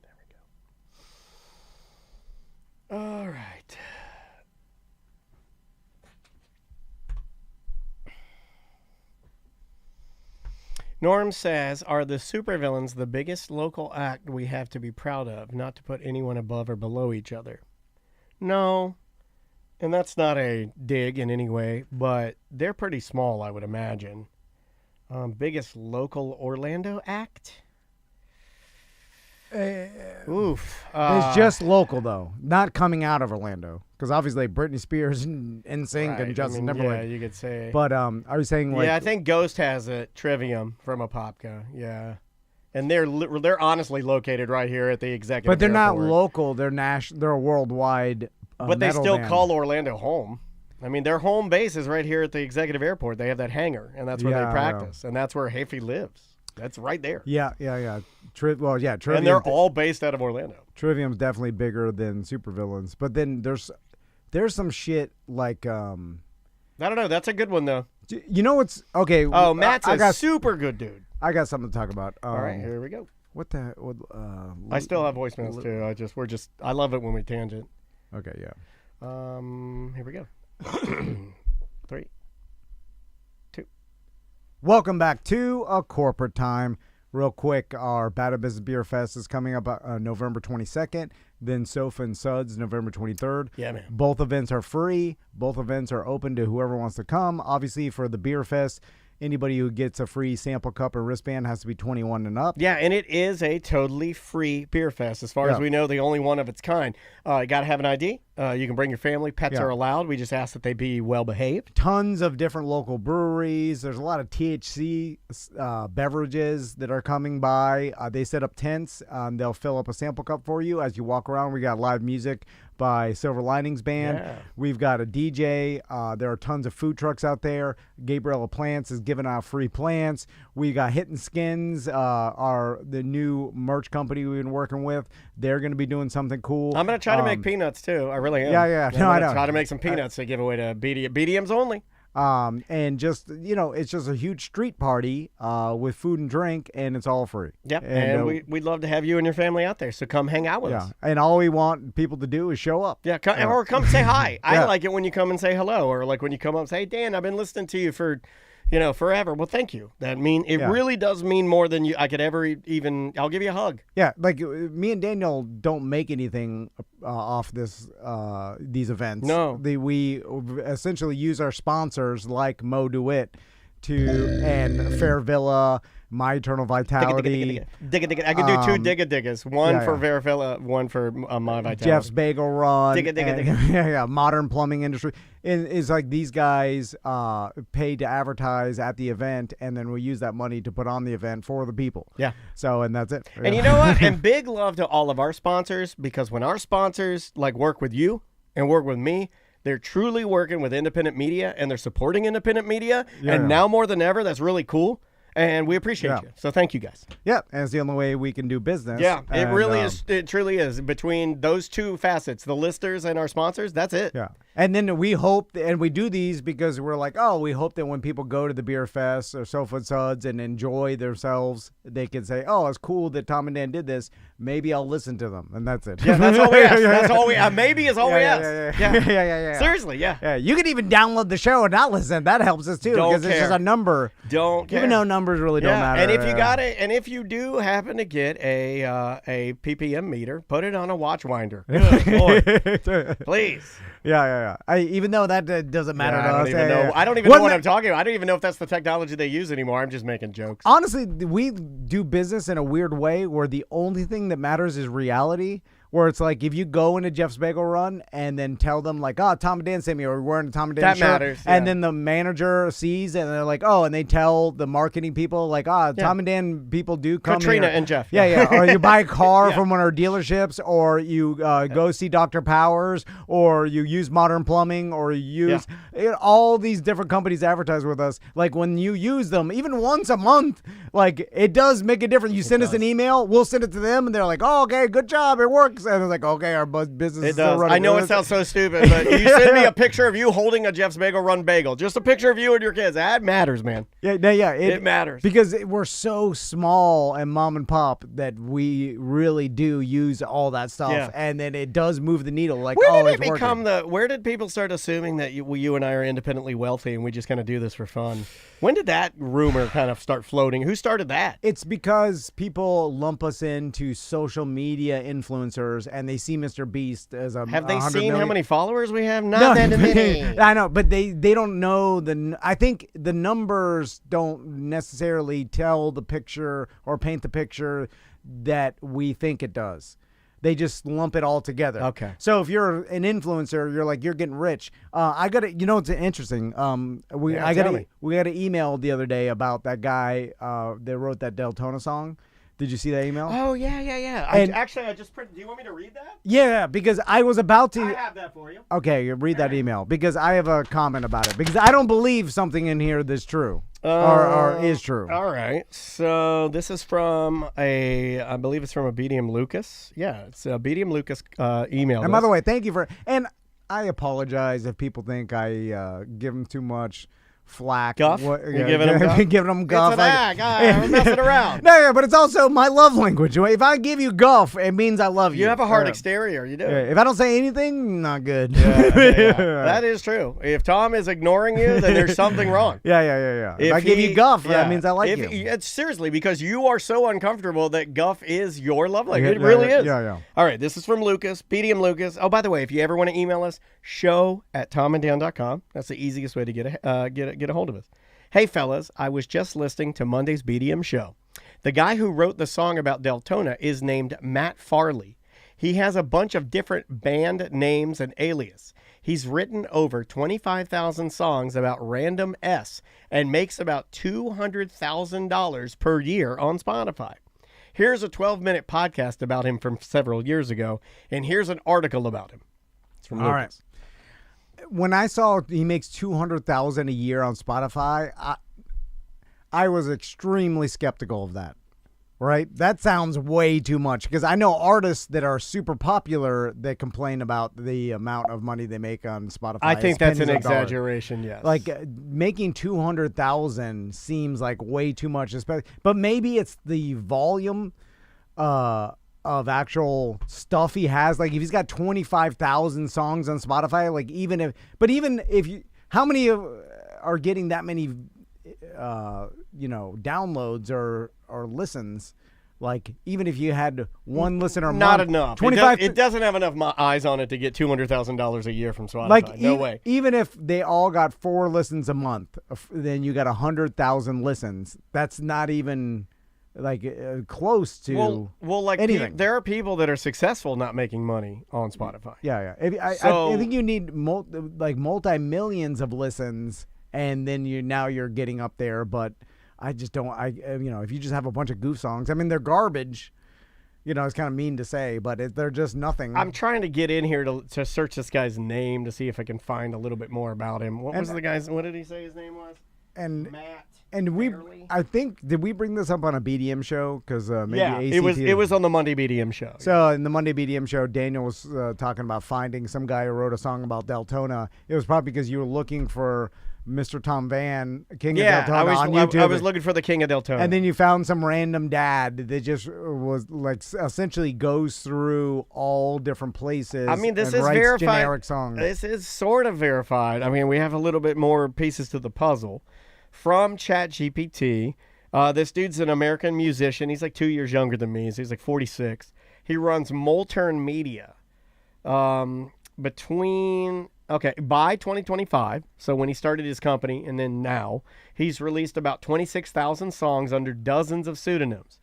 There we go. All right. Norm says, are the supervillains the biggest local act we have to be proud of, not to put anyone above or below each other? No, and that's not a dig in any way, but they're pretty small, I would imagine. Biggest local Orlando act? Oof. It's just local, though, not coming out of Orlando. Because obviously Britney Spears and NSYNC and Justin Timberlake. Yeah, you could say. But I was saying, like... Yeah, I think Ghost has a Trivium from Apopka. Yeah. And they're honestly located right here at the executive But they're airport. not local. They're they're a worldwide But they metal still band. call Orlando home. I mean, their home base is right here at the executive airport. They have that hangar, and that's where they practice. And that's where Hafey lives. That's right there. Yeah. Trivium. And they're all based out of Orlando. Trivium's definitely bigger than supervillains. But then there's some shit like... I don't know. That's a good one, though. You know what's... Okay. Oh, Matt's a super good dude. I got something to talk about. All right, here we go. What the... I still have voicemails, too. I love it when we tangent. Okay, yeah. Here we go. 3, 2. Welcome back to A Corporate Time. Real quick, our Bad at Business Beer Fest is coming up November 22nd. Then Sofa and Suds, November 23rd. Yeah, man. Both events are free. Both events are open to whoever wants to come. Obviously, for the Beer Fest, anybody who gets a free sample cup or wristband has to be 21 and up. Yeah, and it is a totally free beer fest. As far as we know, the only one of its kind. You got to have an ID. You can bring your family. Pets are allowed. We just ask that they be well behaved. Tons of different local breweries. There's a lot of THC beverages that are coming by. They set up tents. They'll fill up a sample cup for you as you walk around. We got live music by Silver Linings Band. Yeah. We've got a DJ. There are tons of food trucks out there. Gabriela Plants is giving out free plants. We got Hittin' Skins, the new merch company we've been working with. They're going to be doing something cool. I'm going to try to make peanuts, too. I really am. Yeah. No, I know. Try to make some peanuts to give away to BDMs only. And just, it's just a huge street party with food and drink, and it's all free. Yep, and we'd love to have you and your family out there, so come hang out with us. And all we want people to do is show up. Yeah, or come say hi. I like it when you come and say hello, or like when you come up and say, hey, Dan, I've been listening to you for... forever. Well, thank you. It really does mean more than I could ever even. I'll give you a hug. Yeah, like me and Daniel don't make anything off these events. No, we essentially use our sponsors like Mo DeWitt and Fair Villa, My Eternal Vitality. Digga. I could do 2 diggas. One for Fair Villa, one for My Vitality. Jeff's Bagel Run. Digga. Yeah. Modern Plumbing Industry. It's like these guys paid to advertise at the event, and then we use that money to put on the event for the people. Yeah. So, and that's it. And you know what? And big love to all of our sponsors, because when our sponsors work with you and work with me, they're truly working with independent media, and they're supporting independent media. Now more than ever, that's really cool. And we appreciate you. So thank you guys. Yeah, and it's the only way we can do business. Yeah, it really is. It truly is. Between those two facets, the listers and our sponsors, that's it. Yeah. And then we hope, and we do these because we're like, we hope that when people go to the Beer Fest or Sofa and Suds and enjoy themselves, they can say, it's cool that Tom and Dan did this. Maybe I'll listen to them. And that's it. Yeah, that's all we ask. That's all we maybe is all we ask. Yeah. Seriously, yeah. You can even download the show and not listen. That helps us too, because it's just a number. Don't care. Even though numbers really don't matter. And if you got it, and if you do happen to get a ppm meter, put it on a watch winder. Good Lord. Please. Yeah. Even though that doesn't matter to us. I don't even know what I'm talking about. I don't even know if that's the technology they use anymore. I'm just making jokes. Honestly, we do business in a weird way where the only thing that matters is reality. where it's like if you go into Jeff's Bagel Run and then tell them like, oh, Tom and Dan sent me, or we're wearing a Tom and Dan shirt. That matters. And then the manager sees and they're like, oh, and they tell the marketing people like, Tom and Dan people do come Katrina here. and Jeff. Yeah. Or you buy a car from one of our dealerships, or you go see Dr. Powers, or you use Modern Plumbing, or you use all these different companies advertise with us. Like when you use them, even once a month, like it does make a difference. You send us an email, we'll send it to them, and they're like, oh, okay, good job, it works. And it's like, okay, our business is still running. I know it sounds so stupid, but you send me a picture of you holding a Jeff's Bagel Run bagel. Just a picture of you and your kids. That matters, man. Yeah. It matters. Because we're so small and mom and pop that we really do use all that stuff. And then it does move the needle. Like, where did people start assuming that you and I are independently wealthy and we just kind of do this for fun? When did that rumor kind of start floating? Who started that? It's because people lump us into social media influencers and they see Mr. Beast as a Have they seen million. how many followers we have? Not that many. I know, but they don't know I think the numbers don't necessarily tell the picture or paint the picture that we think it does. They just lump it all together. Okay. So if you're an influencer, you're getting rich. I got it's interesting. We got an email the other day about that guy that wrote that Deltona song. Did you see that email? Oh, yeah. And I just printed. Do you want me to read that? Yeah, because I was about to. I have that for you. Okay, read that email because I have a comment about it because I don't believe something in here that's true or is true. All right. So this is from I believe it's from a BDM Lucas. Yeah, it's a BDM Lucas email. And by the way, thank you and I apologize if people think I give them too much flack. Guff? You're giving them guff? Giving them guff. It's an act. I'm messing around. No, but it's also my love language. If I give you guff, it means I love you. You have a hard exterior. You do. Yeah, if I don't say anything, not good. Yeah. That is true. If Tom is ignoring you, then there's something wrong. Yeah. If I give you guff, that means I like you. It's seriously, because you are so uncomfortable that guff is your love language. It really is. Yeah. All right, this is from Lucas, BDM Lucas. Oh, by the way, if you ever want to email us, show@tomanddan.com. That's the easiest way to get a hold of us. Hey, fellas, I was just listening to Monday's BDM show. The guy who wrote the song about Deltona is named Matt Farley. He has a bunch of different band names and alias. He's written over 25,000 songs about random S and makes about $200,000 per year on Spotify. Here's a 12-minute podcast about him from several years ago, and here's an article about him. It's from Lucas. All right. When I saw he makes $200,000 a year on Spotify, I was extremely skeptical of that. Right? That sounds way too much because I know artists that are super popular that complain about the amount of money they make on Spotify. I think that's an exaggeration, yes. Like making $200,000 seems like way too much, but maybe it's the volume of actual stuff he has. Like if he's got 25,000 songs on Spotify, like even if you, how many are getting that many downloads or listens? Like even if you had one listener a not month, enough. 25 it doesn't have enough eyes on it to get $200,000 a year from Spotify. Like no way. Even if they all got 4 listens a month, then you got 100,000 listens. That's not even like close to like anything. There are people that are successful not making money on Spotify. Yeah. I think you need multi-millions of listens, and then you're getting up there. But I just don't. If you just have a bunch of goof songs, I mean, they're garbage. It's kind of mean to say, but they're just nothing. I'm trying to get in here to search this guy's name to see if I can find a little bit more about him. What did he say his name was? And Matt. And did we bring this up on a BDM show? Because maybe ACT. it was on the Monday BDM show. So in the Monday BDM show, Daniel was talking about finding some guy who wrote a song about Deltona. It was probably because you were looking for Mr. Tom Van, King of Deltona on YouTube. I was looking for the King of Deltona. And then you found some random dad that just was like essentially goes through all different places. I mean, this and is writes verified. Generic songs. This is sort of verified. I mean, we have a little bit more pieces to the puzzle. From ChatGPT, this dude's an American musician. He's like 2 years younger than me. So he's like 46. He runs Molten Media. By 2025, so when he started his company and then now, he's released about 26,000 songs under dozens of pseudonyms.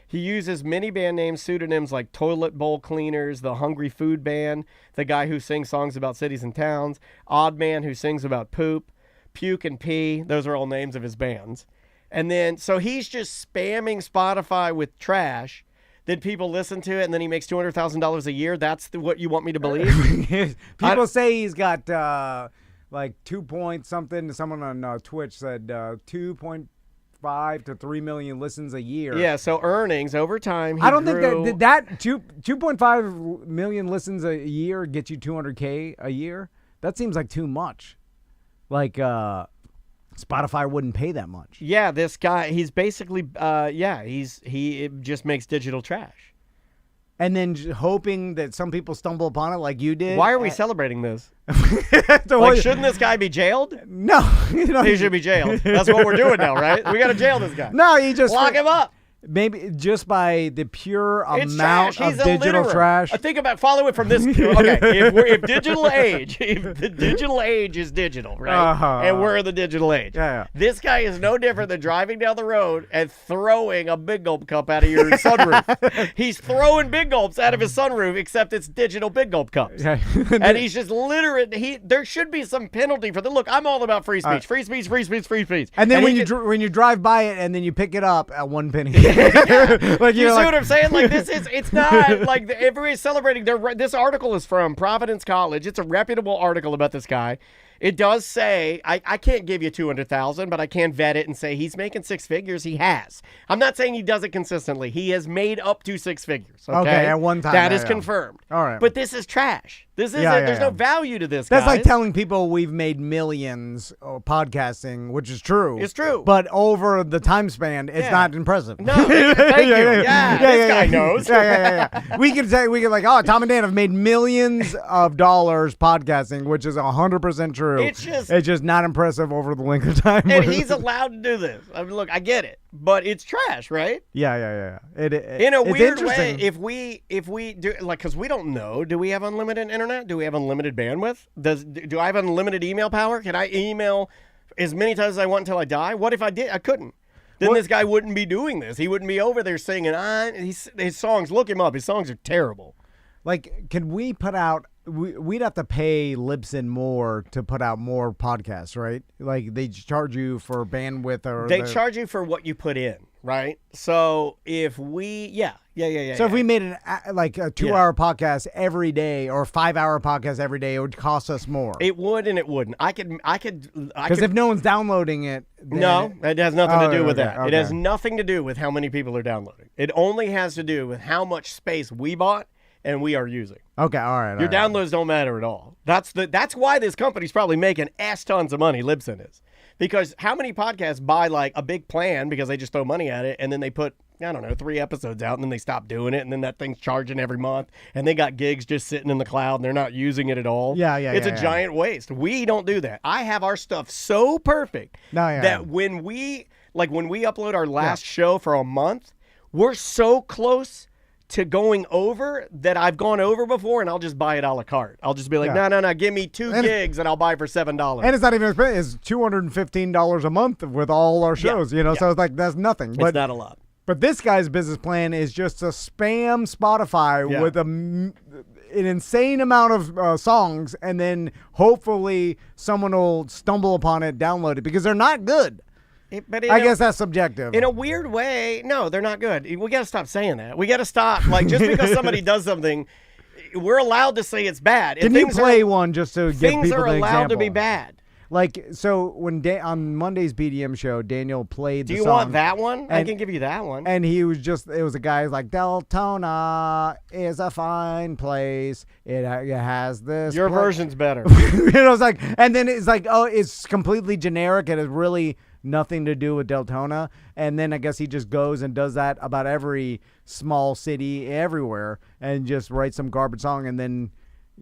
He uses many band names, pseudonyms like Toilet Bowl Cleaners, the Hungry Food Band, the guy who sings songs about cities and towns, Odd Man who sings about poop, Puke and Pee. Those are all names of his bands. And then, so he's just spamming Spotify with trash. Then people listen to it, and then he makes $200,000 a year. That's what you want me to believe? People say he's got like 2 point something. Someone on Twitch said 2.5 to 3 million listens a year. Yeah, so earnings over time. I don't think that 2.5 million listens a year get you $200K a year. That seems like too much. Like Spotify wouldn't pay that much. Yeah, this guy, he's basically, he just makes digital trash. And then hoping that some people stumble upon it like you did. Why are we celebrating this? So Like, shouldn't this guy be jailed? No. He should be jailed. That's what we're doing now, right? We got to jail this guy. No, you just Lock him up. Maybe just by the pure It's amount trash. He's of a digital litterer. trash. Think about, follow it from this. Okay, if the digital age is digital, right? And we're in the digital age. Yeah. This guy is no different than driving down the road and throwing a Big Gulp cup out of your sunroof. He's throwing Big Gulps out of his sunroof, except it's digital Big Gulp cups. Yeah. And he's just littering. There should be some penalty for that. Look, I'm all about free speech. Free speech, free speech, free speech. And then when you drive by it and then you pick it up at 1 penny. Like, you see what I'm saying? Like, it's not like everybody's celebrating. This article is from Providence College. It's a reputable article about this guy. It does say, I can't give you $200,000, but I can vet it and say he's making six figures. He has. I'm not saying he does it consistently. He has made up to six figures. Okay, at one time. That is confirmed. All right. But this is trash. This isn't. There's no value to this. That's guys. like telling people we've made millions podcasting, which is true. It's true. But over the time span, it's not impressive. No, thank you. Yeah, this guy knows. Yeah. We can like, oh, Tom and Dan have made millions of dollars podcasting, which is 100% true. It's just not impressive over the length of time. And he's allowed to do this. I mean, look, I get it, but it's trash, right? Yeah. In a weird interesting. way, if we do, like, because we don't know, do we have unlimited internet? Do we have unlimited bandwidth? Do I have unlimited email power? Can I email as many times as I want until I die? What if I did? I couldn't. Then this guy wouldn't be doing this. He wouldn't be over there singing. His songs, look him up. His songs are terrible. Like, can we put out? We'd have to pay Libsyn more to put out more podcasts, right? Like, they charge you for bandwidth, or they charge you for what you put in, right? So if we, So if we made a 2-hour podcast every day or a 5-hour podcast every day, it would cost us more. It would and it wouldn't. I could. Because if no one's downloading it, no, it has nothing to do with that. Okay. It has nothing to do with how many people are downloading. It only has to do with how much space we bought and we are using. Okay, all right. Your downloads don't matter at all. That's why this company's probably making ass tons of money. Libsyn is, because how many podcasts buy like a big plan because they just throw money at it and then they put 3 episodes out and then they stop doing it and then that thing's charging every month and they got gigs just sitting in the cloud and they're not using it at all. It's a giant waste. We don't do that. I have our stuff so perfect that when we upload our last show for a month, we're so close to going over that I've gone over before, and I'll just buy it a la carte. I'll just be like, no, give me 2 gigs and I'll buy for $7. And it's not even expensive. It's $215 a month with all our shows, so it's like, that's nothing. It's not a lot. But this guy's business plan is just to spam Spotify with an insane amount of songs, and then hopefully someone will stumble upon it, download it, because they're not good. I guess that's subjective. In a weird way, no, they're not good. We got to stop saying that. We got to stop. Like, just because somebody does something, we're allowed to say it's bad. Can you play one just to give people an example? Things are allowed to be bad. Like, so when on Monday's BDM show, Daniel played the song. Do you want that one? I can give you that one. And it was a guy who's like, Deltona is a fine place. It has this. Your version's better. It's like, and then it's like, oh, it's completely generic and it's really nothing to do with Deltona. And then I guess he just goes and does that about every small city everywhere and just writes some garbage song, and then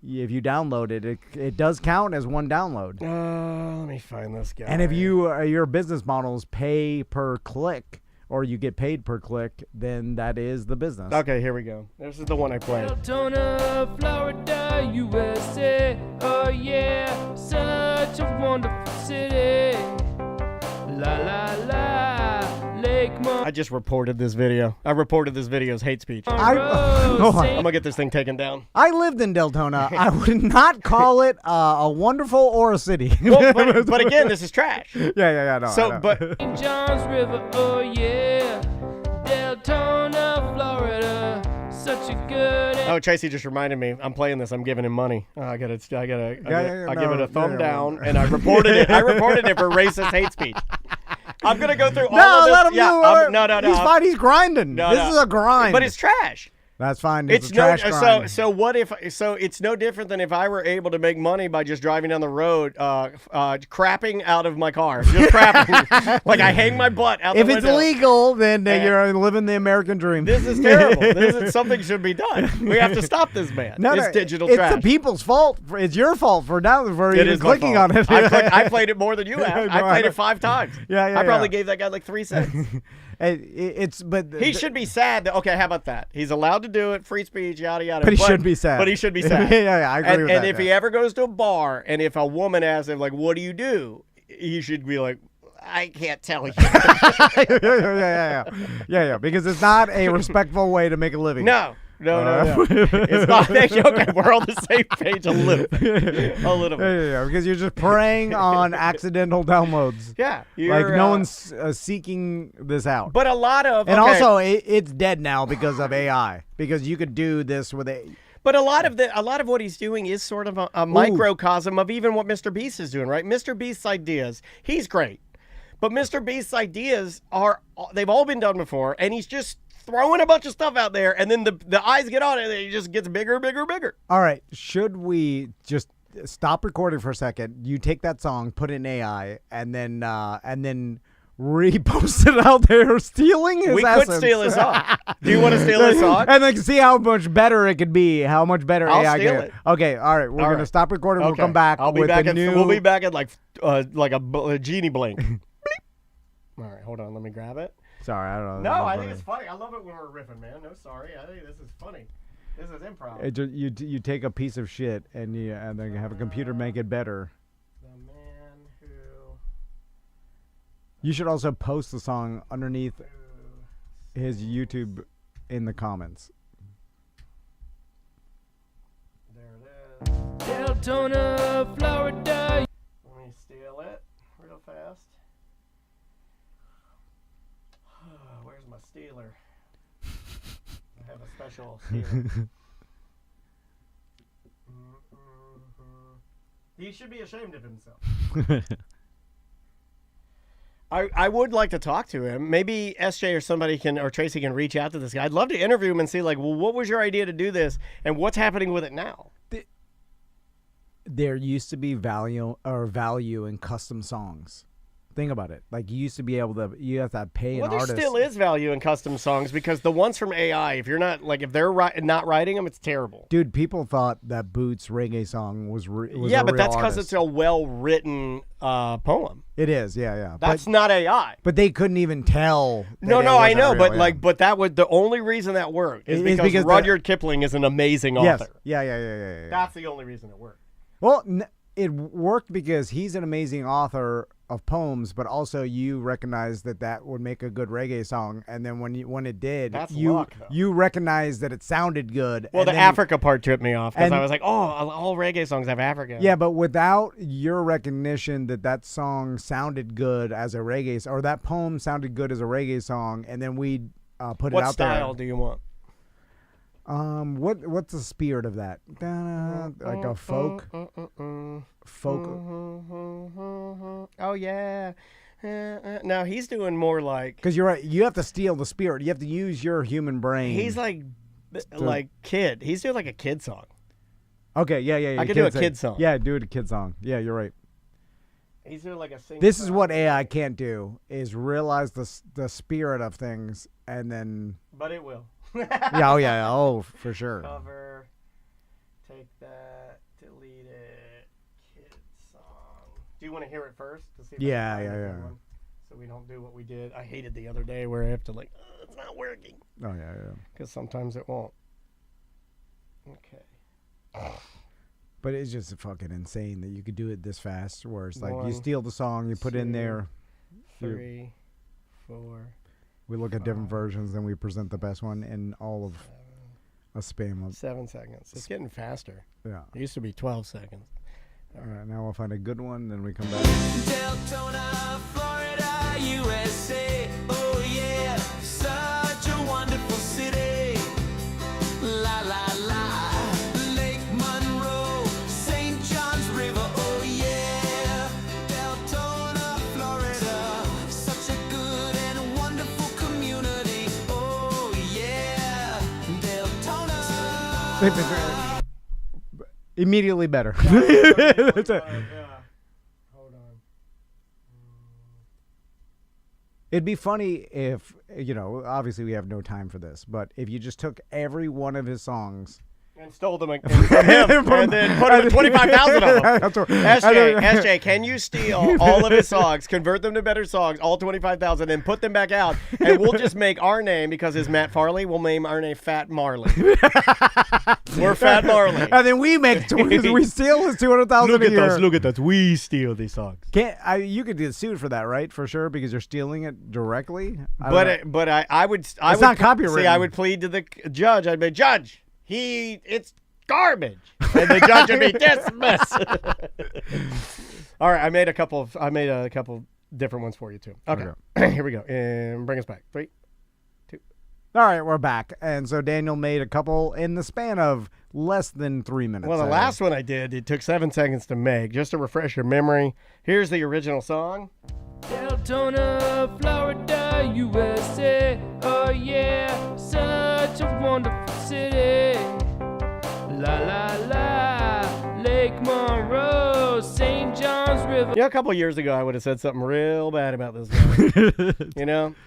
if you download it, it does count as one download. Let me find this guy. And if your business model is pay per click, or you get paid per click, then that is the business. Okay, here we go. This is the one I played. Deltona, Florida, USA. Oh yeah, such a wonderful city. La la la, Lake Mon. just reported this video. I reported this video as hate speech. I'm I'm gonna get this thing taken down. I lived in Deltona. I would not call it a wonderful or a city. Well, but again, this is trash. Yeah. No, So, I know. but St. John's River, oh yeah. Deltona, Florida, such a good. oh, Tracy just reminded me. I'm playing this. I'm giving him money. I give it a thumb down, and I reported it. I reported it for racist hate speech. I'm gonna go through all of this. Let him do it. No. He's fine. He's grinding. No, This no. is a grind. But it's trash. That's fine. It's a trash no grind. so what if so it's no different than if I were able to make money by just driving down the road crapping out of my car. Just crapping. Like I hang my butt out If the it's window. legal, then you're living the American dream. This is terrible. Something should be done. We have to stop this man. It's digital it's trash. the people's fault. It's your fault for It even is my clicking fault. on it. I played it more than you have. No, I played I- it 5 times. Yeah, I probably yeah. gave that guy like 3 cents. But He should be sad. Okay, how about that? He's allowed to do it, free speech, yada yada. But he should be sad. But he should be sad. Yeah, I agree with and that, if he ever goes to a bar, and if a woman asks him like, "What do you do?" he should be like, "I can't tell you." yeah, because it's not a respectful way to make a living. No. It's not. Okay, we're on the same page a little bit. Yeah, because you're just preying on accidental downloads. Yeah, Like no one's seeking this out. But a lot of And okay. also, it's dead now because of AI. Because you could do this with a. But a lot of what he's doing is sort of a microcosm of even what Mr. Beast is doing, right? Mr. Beast's ideas, he's great. But Mr. Beast's ideas they've all been done before, and he's just throwing a bunch of stuff out there, and then the eyes get on it, and it just gets bigger, bigger, bigger. All right, should we just stop recording for a second? You take that song, put it in AI, and then repost it out there, stealing his We essence. could steal his song. Do you want to steal his song? And then see how much better it could be, how much better I'll AI steal can. it. Okay, all right, we're All gonna right. stop recording. We'll Okay. come back. I'll be with back a at new. we'll be back at like a genie blink. Bleep. All right, hold on. Let me grab it. Sorry, I don't know. No, I think it's funny. I love it when we're riffing, man. No, sorry. I think this is funny. This is improv. You take a piece of shit and then have a computer make it better. The man who You should also post the song underneath his YouTube in the comments. There it is. Deltona, Florida. Let me steal it real fast. Where's my stealer? I have a special stealer. He should be ashamed of himself. I would like to talk to him. Maybe SJ or somebody or Tracy can reach out to this guy. I'd love to interview him and see like, well, what was your idea to do this and what's happening with it now? There used to be value in custom songs. Think about it. Like you used to be able to, you have to pay an Well, artist. there still is value in custom songs because the ones from AI, if you're not like if they're not writing them, it's terrible. Dude, people thought that Boots' reggae song was Yeah, a but real that's because artist. it's a well-written poem. It is, yeah. That's not AI. But they couldn't even tell. that No, it I wasn't know, real, but yeah. but that was the only reason that worked is It's because because Rudyard Kipling is an amazing Yes. author. Yeah. That's the only reason it worked. Well, it worked because he's an amazing author of poems, but also you recognize that would make a good reggae song, and then when it did, That's you luck, though. you recognized that it sounded good. Well, and the then- Africa part tripped me off because and- I was like, oh, all reggae songs have Africa. Yeah, but without your recognition that song sounded good as a reggae, or that poem sounded good as a reggae song, and then we put it What out style do you want? there. What's the spirit of that? Like a folk. Oh yeah. No, he's doing more like Because you're right. You have to steal the spirit. You have to use your human brain. he's like kid. He's doing like a kid song. Okay, yeah. I could do a kid song. Yeah, do it a kid song. Yeah, you're right. He's doing like a sing. This is what AI can't do: is realize the spirit of things, and then But it will. oh, for sure. Cover. Take that. Delete it. Kid song. Do you want to hear it first to see? If I can Yeah, find a yeah, good yeah. one? So we don't do what we did. I hated the other day where I have to like, it's not working Oh yeah. because sometimes it won't. Okay. But it's just fucking insane that you could do it this fast. Where it's like you 1, steal the song, you put in 2, there. 3, 4, We look at different versions, then we present the best one in all of a spam of. 7 seconds. It's getting faster. Yeah. It used to be 12 seconds. All right, now we'll find a good one, then we come back. Deltona, Florida, USA. Oh yeah, such a wonderful city. La la la. Lake Monroe, St. John's River. Oh yeah, Deltona, Florida. Such a good and wonderful community. Oh yeah, Deltona. Immediately better. Hold on. It'd be funny if, obviously we have no time for this, but if you just took every one of his songs And stole them from him, and then put him 25,000 of them. SJ, can you steal all of his songs, convert them to better songs, all 25,000, and put them back out? And we'll just make our name, because it's Matt Farley, we'll name our name Fat Marley. We're Fat Marley. And then we we steal his 200,000 a year. Look at us. We steal these songs. You could get sued for that, right? For sure, because you're stealing it directly. I would. It's not copyrighted. See, I would plead to the judge. I'd be, Judge, it's garbage, and the judge would be dismissed. All right, I made a couple different ones for you too. Okay. Here we go, and bring us back. 3, 2. All right, we're back, and so Daniel made a couple in the span of less than 3 minutes. Well, the last one I did, it took 7 seconds to make. Just to refresh your memory, here's the original song. Deltona, Florida, USA. Oh yeah, such a wonderful city. La la la, Lake Monroe, St. John's River. A couple years ago, I would have said something real bad about this guy.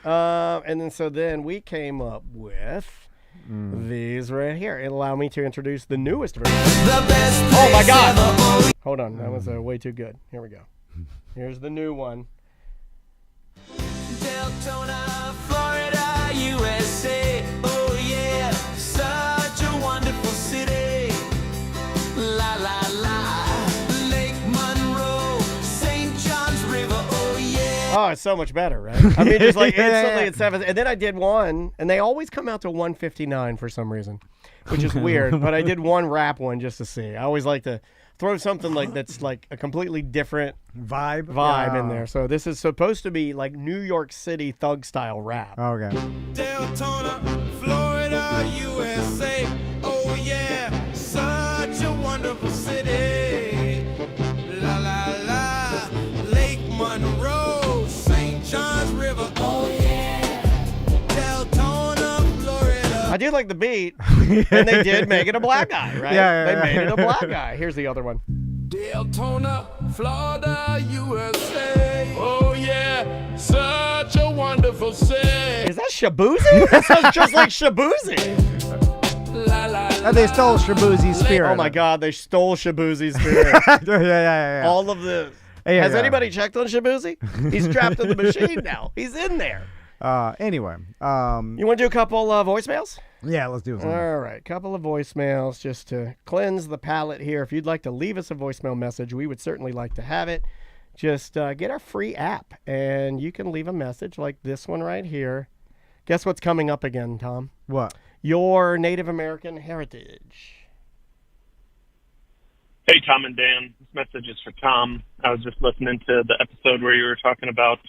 And then we came up with these right here. It'll allow me to introduce the newest version. Oh my God! Hold on, that was way too good. Here we go. Here's the new one. Deltona, Florida, USA. Oh yeah, such a wonderful city. La la la, Lake Monroe, St. John's River. Oh yeah. Oh, it's so much better, right? I mean, just like instantly it's 7. And then I did one, and they always come out to 159 for some reason, which is weird. But I did one rap one just to see. I always like to throw something that's like a completely different vibe in there. So this is supposed to be like New York City thug style rap. Okay. Deltona, Florida, USA. Oh yeah, such a wonderful city. La la la, Lake Monroe, St. John's River. Oh yeah, Deltona, Florida. I do like the beat, and they did make it a black guy, right? They made it a black guy. Here's the other one. Deltona, Florida, USA. Oh yeah, such a wonderful city. Is that Shabuzi? That sounds just like Shabuzi. La la la. And they stole Shabuzi's spirit. Oh my God, they stole Shabuzi's spirit. yeah. All of the. Has anybody checked on Shabuzi? He's trapped in the machine now. He's in there. Anyway. You want to do a couple voicemails? Yeah, let's do it. All right, couple of voicemails just to cleanse the palate here. If you'd like to leave us a voicemail message, we would certainly like to have it. Just get our free app, and you can leave a message like this one right here. Guess what's coming up again, Tom? What? Your Native American heritage. Hey, Tom and Dan. This message is for Tom. I was just listening to the episode where you were talking about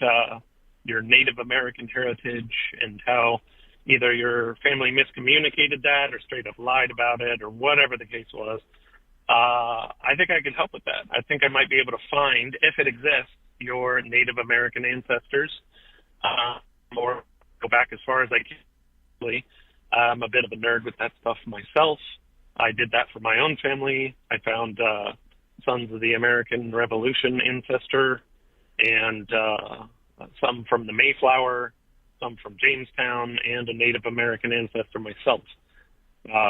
your Native American heritage and how either your family miscommunicated that or straight up lied about it or whatever the case was. I think I could help with that. I think I might be able to find, if it exists, your Native American ancestors, or go back as far as I can. I'm a bit of a nerd with that stuff myself. I did that for my own family. I found Sons of the American Revolution ancestor and some from the Mayflower, some from Jamestown, and a Native American ancestor myself,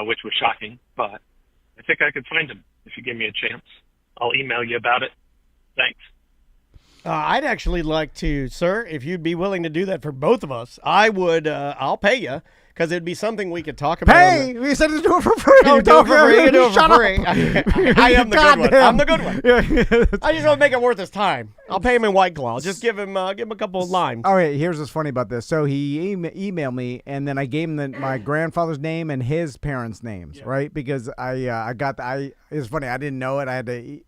which was shocking, but I think I could find him if you give me a chance. I'll email you about it. Thanks. I'd actually like to, sir, if you'd be willing to do that for both of us, I would, I'll pay you, because it'd be something we could talk about. Hey, we said to do it for free. No, do it for free. You do it Shut for free. I am the good one. Goddamn. I'm the good one. Yeah. I just want to make it worth his time. I'll pay him in White Claw. Just give him a couple of limes. All right, here's what's funny about this. So he emailed me, and then I gave him my grandfather's name and his parents' names, right? Because it's funny. I didn't know it. I had to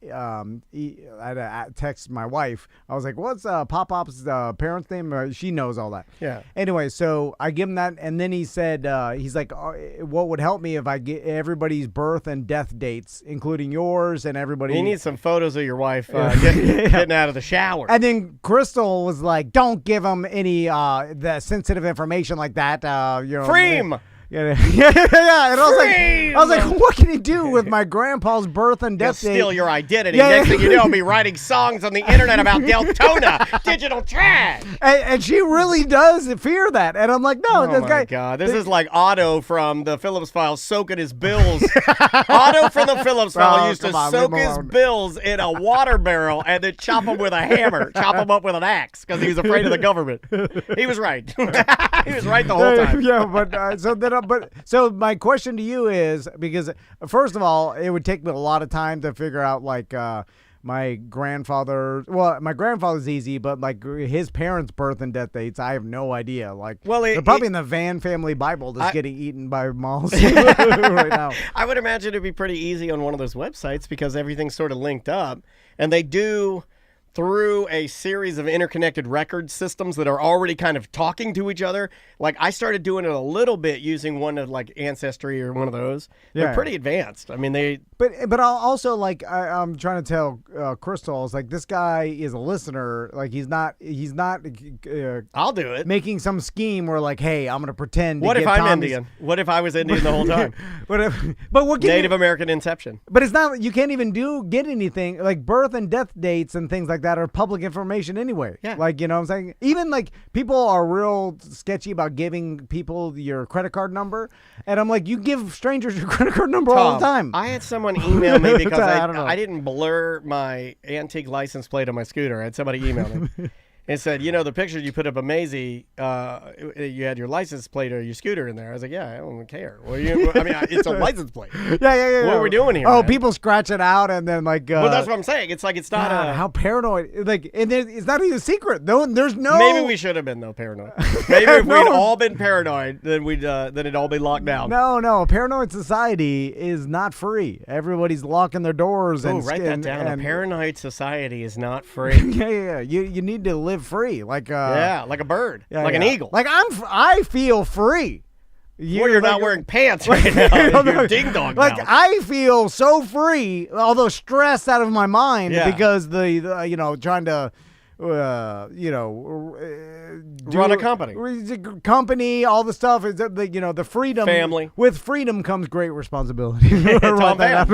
text my wife. I was like, "What's Pop-Pop's parents' name?" She knows all that. Yeah. Anyway, so I give him that, and then he said, he's like, "What would help me if I get everybody's birth and death dates, including yours and everybody." He needs some photos of your wife getting out of the shower. And then Crystal was like, "Don't give him any the sensitive information like that." Free him. Yeah. And I was like, what can he do with my grandpa's birth and He'll death date? steal your identity. Yeah. Next thing you know, I'll be writing songs on the internet about Deltona, digital trash. And she really does fear that. And I'm like, no, Oh this my guy. God. This is like Otto from the Phillips Files soaking his bills. Otto from the Phillips Files used to soak his bills in a water barrel and then chop them with a hammer, chop them up with an axe because he was afraid of the government. He was right. He was right the whole time. Yeah, but so my question to you is, because first of all, it would take me a lot of time to figure out like my grandfather's easy, but like his parents' birth and death dates, I have no idea. Like, they're probably in the Van family Bible, just getting eaten by moths right now. I would imagine it'd be pretty easy on one of those websites because everything's sort of linked up, and they do through a series of interconnected record systems that are already kind of talking to each other. Like I started doing it a little bit using one of like Ancestry or one of those. They're pretty advanced. I mean, But I'll also like I'm trying to tell Crystal, is like this guy is a listener. Like he's not. I'll do it. Making some scheme where like, hey, I'm gonna pretend. What to if get I'm Tommy's... Indian? What if I was Indian the whole time? But what Native American inception. But it's not. You can't even get anything like birth and death dates and things like that are public information anyway. Yeah. Like, you know what I'm saying? Even like people are real sketchy about giving people your credit card number. And I'm like, you give strangers your credit card number all the time. I had someone email me because I don't know. I didn't blur my antique license plate on my scooter. I had somebody email me. And said, the picture you put up of Maisie, you had your license plate or your scooter in there. I was like, yeah, I don't care. It's a license plate. Yeah. What are we doing here? Oh, man? People scratch it out and then like. Well, that's what I'm saying. It's like it's not how paranoid. Like, and it's not even a secret. There's no. Maybe we should have been though paranoid. Maybe if we'd all been paranoid, then it'd all be locked down. No. A paranoid society is not free. Everybody's locking their doors. Oh, and write that down. And, a paranoid society is not free. Yeah. You need to live free, like like a bird, an eagle. Like I feel free. You're not wearing pants right now. You're ding dong. Like now. I feel so free, although stressed out of my mind because the trying to. Run a company, all the stuff is the freedom. Family. With freedom comes great responsibility. Tom Van.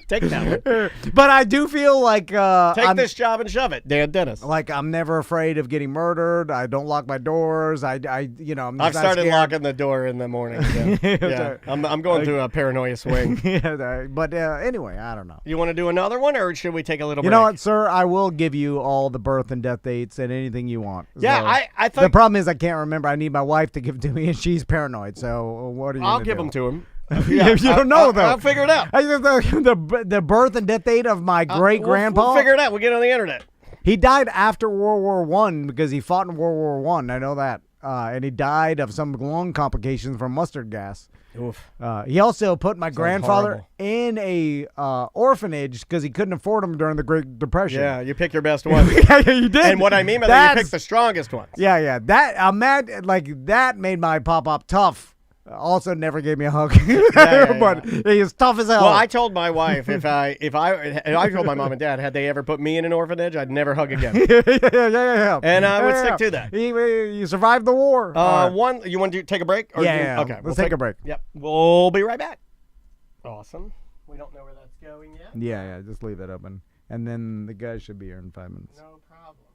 Take that one. But I do feel like take this job and shove it, Dan Dennis. Like I'm never afraid of getting murdered. I don't lock my doors. I'm I've started locking the door in the morning. Yeah. I'm going through a paranoia swing. But anyway, I don't know. You want to do another one, or should we take a little break? You know what, sir? I will give you all the birth and death dates and anything you want. Yeah, so, I thought... The problem is I can't remember. I need my wife to give it to me, and she's paranoid. So what are you I'll give them to him. Yeah, you don't know, though. I'll figure it out. The birth and death date of my great-grandpa? We'll figure it out. We'll get on the internet. He died after World War I because he fought in World War I. I know that. And he died of some lung complications from mustard gas. Oof. He also put my grandfather horrible. in a orphanage because he couldn't afford him during the Great Depression. Yeah, you pick your best ones. Yeah, you did. And what I mean by that, you pick the strongest ones. Yeah. That I'm mad. Like that made my pop tough. Also, never gave me a hug. But he was tough as hell. Well, I told my wife if I told my mom and dad had they ever put me in an orphanage, I'd never hug again. Yeah. And I would stick to that. You survived the war. One, you want to take a break? Or yeah. Okay. Let's take a break. Yep. We'll be right back. Awesome. We don't know where that's going yet. Yeah. Just leave it open, and then the guy should be here in 5 minutes. No problem.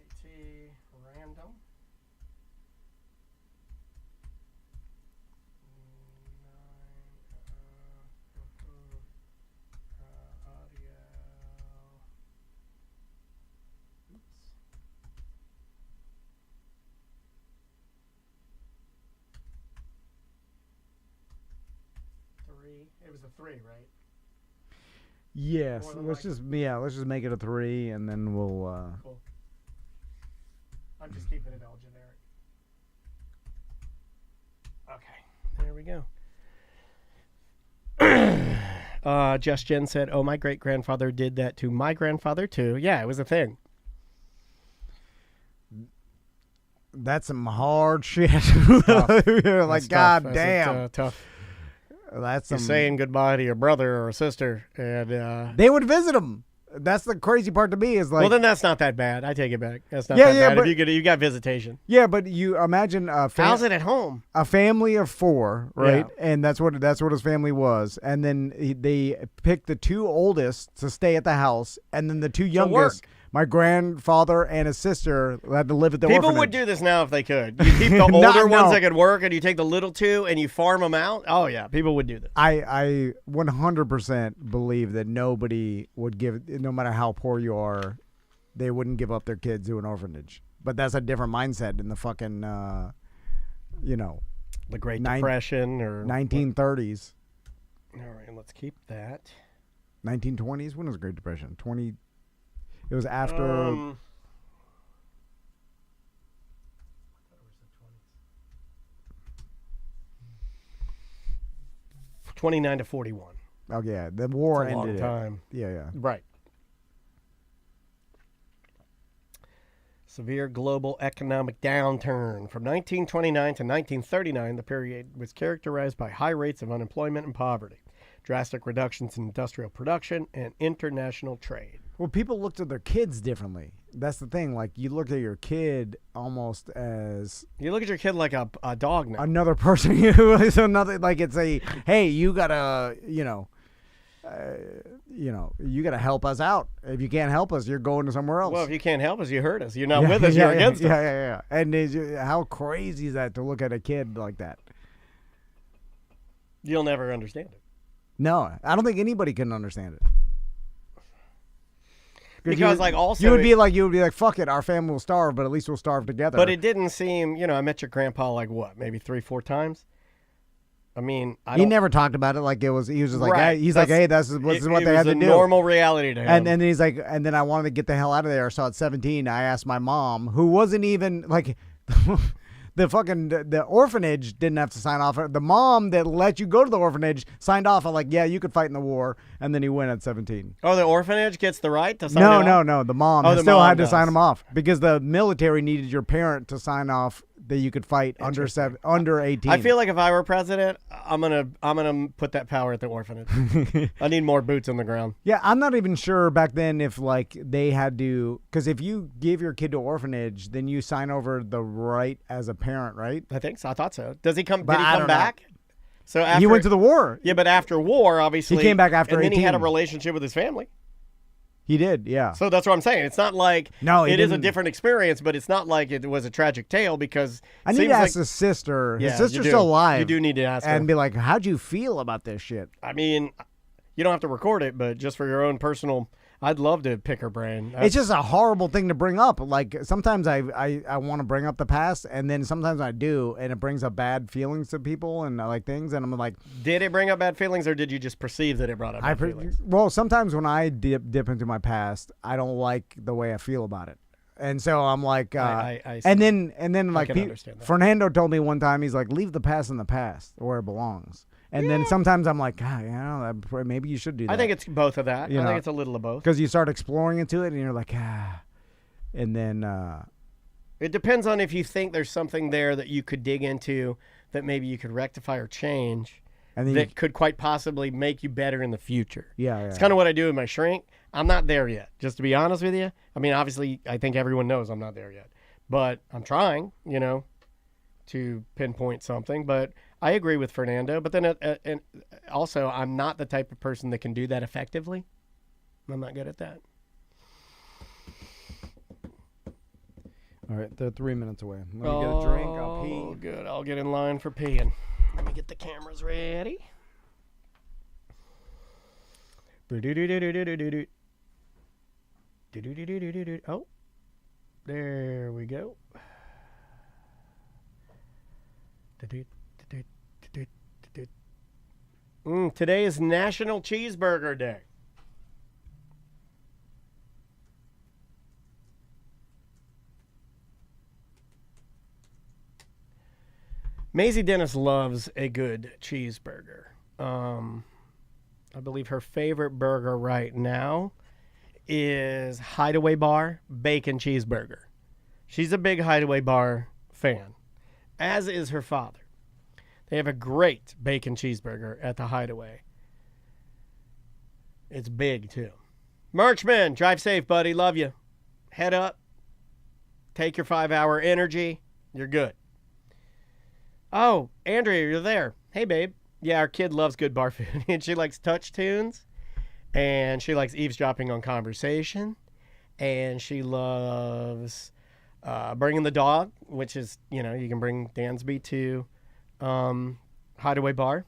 ACT random. Audio. Oops. It was a 3, right? Yes. More than Let's just make it a 3, and then we'll. Cool. I'm just keeping it all generic. Okay, there we go. Just Jen said, "Oh, my great grandfather did that to my grandfather too." Yeah, it was a thing. That's some hard shit. Tough. Like, god damn. Tough. That's You're some. saying goodbye to your brother or sister, and They would visit him. That's the crazy part to me is like. well, then that's not that bad. I take it back. That's not Yeah, that yeah, bad. but- If you got visitation. Yeah, but you imagine How's it at home? a family of 4, right? Yeah. And that's what his family was. And then they picked the 2 oldest to stay at the house, and then the 2 youngest, work. my grandfather and his sister, had to live at the People orphanage. would do this now if they could. You keep the older No. ones that could work, and you take the little 2 and you farm them out. Oh yeah, people would do this. I 100% believe that nobody would give, no matter how poor you are, they wouldn't give up their kids to an orphanage. But that's a different mindset in the fucking, The Great Nine- Depression or 1930s, All right, let's keep that. 1920s. When was the Great Depression? It was after. 29 to 41. Oh yeah, the war It's a long ended. time. Yeah. Right. Severe global economic downturn. From 1929 to 1939, the period was characterized by high rates of unemployment and poverty, drastic reductions in industrial production, and international trade. Well, people looked at their kids differently. That's the thing. Like, you look at your kid almost as You look at your kid like a dog now. another person. It's another, like, it's a, hey, you gotta, you gotta help us out. If you can't help us, you're going to somewhere else. Well, if you can't help us, you hurt us. You're not with us, you're against us. Yeah. And how crazy is that to look at a kid like that? You'll never understand it. No, I don't think anybody can understand it. Because, like, also... you would be like, fuck it, our family will starve, but at least we'll starve together. But it didn't seem, I met your grandpa like what, maybe 3-4 times? I mean, He never talked about it like it was. He was just like, Right. hey, he's like, hey, this is what they had to do. Normal reality to him. And then he's like, and then I wanted to get the hell out of there. So at 17, I asked my mom, who wasn't even like, the orphanage didn't have to sign off. The mom that let you go to the orphanage signed off. I'm like, yeah, you could fight in the war. And then he went at 17. Oh, the orphanage gets the right to sign it off? No. The mom Oh, the still mom had to does. sign him off because the military needed your parent to sign off that you could fight under 18. I feel like if I were president, I'm gonna put that power at the orphanage. I need more boots on the ground. Yeah, I'm not even sure back then if like they had to, because if you give your kid to orphanage, then you sign over the right as a parent, right? I think so. I thought so. Does he come? But Did he I come don't know. back? So after, He went to the war. Yeah, but after war, obviously He came back after and then he had a 18. relationship with his family. He did, yeah. So that's what I'm saying. It's not like No, he it is a didn't. different experience, but it's not like it was a tragic tale because I need seems to ask like, his sister. Yeah, His you sister's do. still alive. You do need to ask her. and be like, how'd you feel about this shit? I mean, you don't have to record it, but just for your own personal, I'd love to pick her brain. It's just a horrible thing to bring up. Like, sometimes I want to bring up the past, and then sometimes I do, and it brings up bad feelings to people and like things, and I'm like, Did it bring up bad feelings, or did you just perceive that it brought up bad feelings? well, sometimes when I dip into my past, I don't like the way I feel about it. And so I'm like, I see. and then like can understand that. Fernando told me one time, he's like, leave the past in the past where it belongs. And then sometimes I'm like, God, maybe you should do that. I think it's both of that. You I know. think it's a little of both. because you start exploring into it, and you're like, and then It depends on if you think there's something there that you could dig into that maybe you could rectify or change and then that could quite possibly make you better in the future. yeah. It's kind of what I do with my shrink. I'm not there yet, just to be honest with you. I mean, obviously, I think everyone knows I'm not there yet. But I'm trying, to pinpoint something. But I agree with Fernando. But then and also, I'm not the type of person that can do that effectively. I'm not good at that. All right, they're 3 minutes away. Let me get a drink. I'll Oh, pee. good. I'll get in line for peeing. Let me get the cameras ready. Oh, there we go. Today is National Cheeseburger Day. Maisie Dennis loves a good cheeseburger. I believe her favorite burger right now is Hideaway Bar Bacon Cheeseburger. She's a big Hideaway Bar fan, as is her father. They have a great bacon cheeseburger at the Hideaway. It's big, too. Merchman, drive safe, buddy. Love you. Head up. Take your 5-hour energy. You're good. Oh, Andrea, you're there. Hey, babe. Yeah, our kid loves good bar food. And she likes touch tunes. And she likes eavesdropping on conversation. And she loves bringing the dog, which is, you know, you can bring Dansby to Hideaway Bar.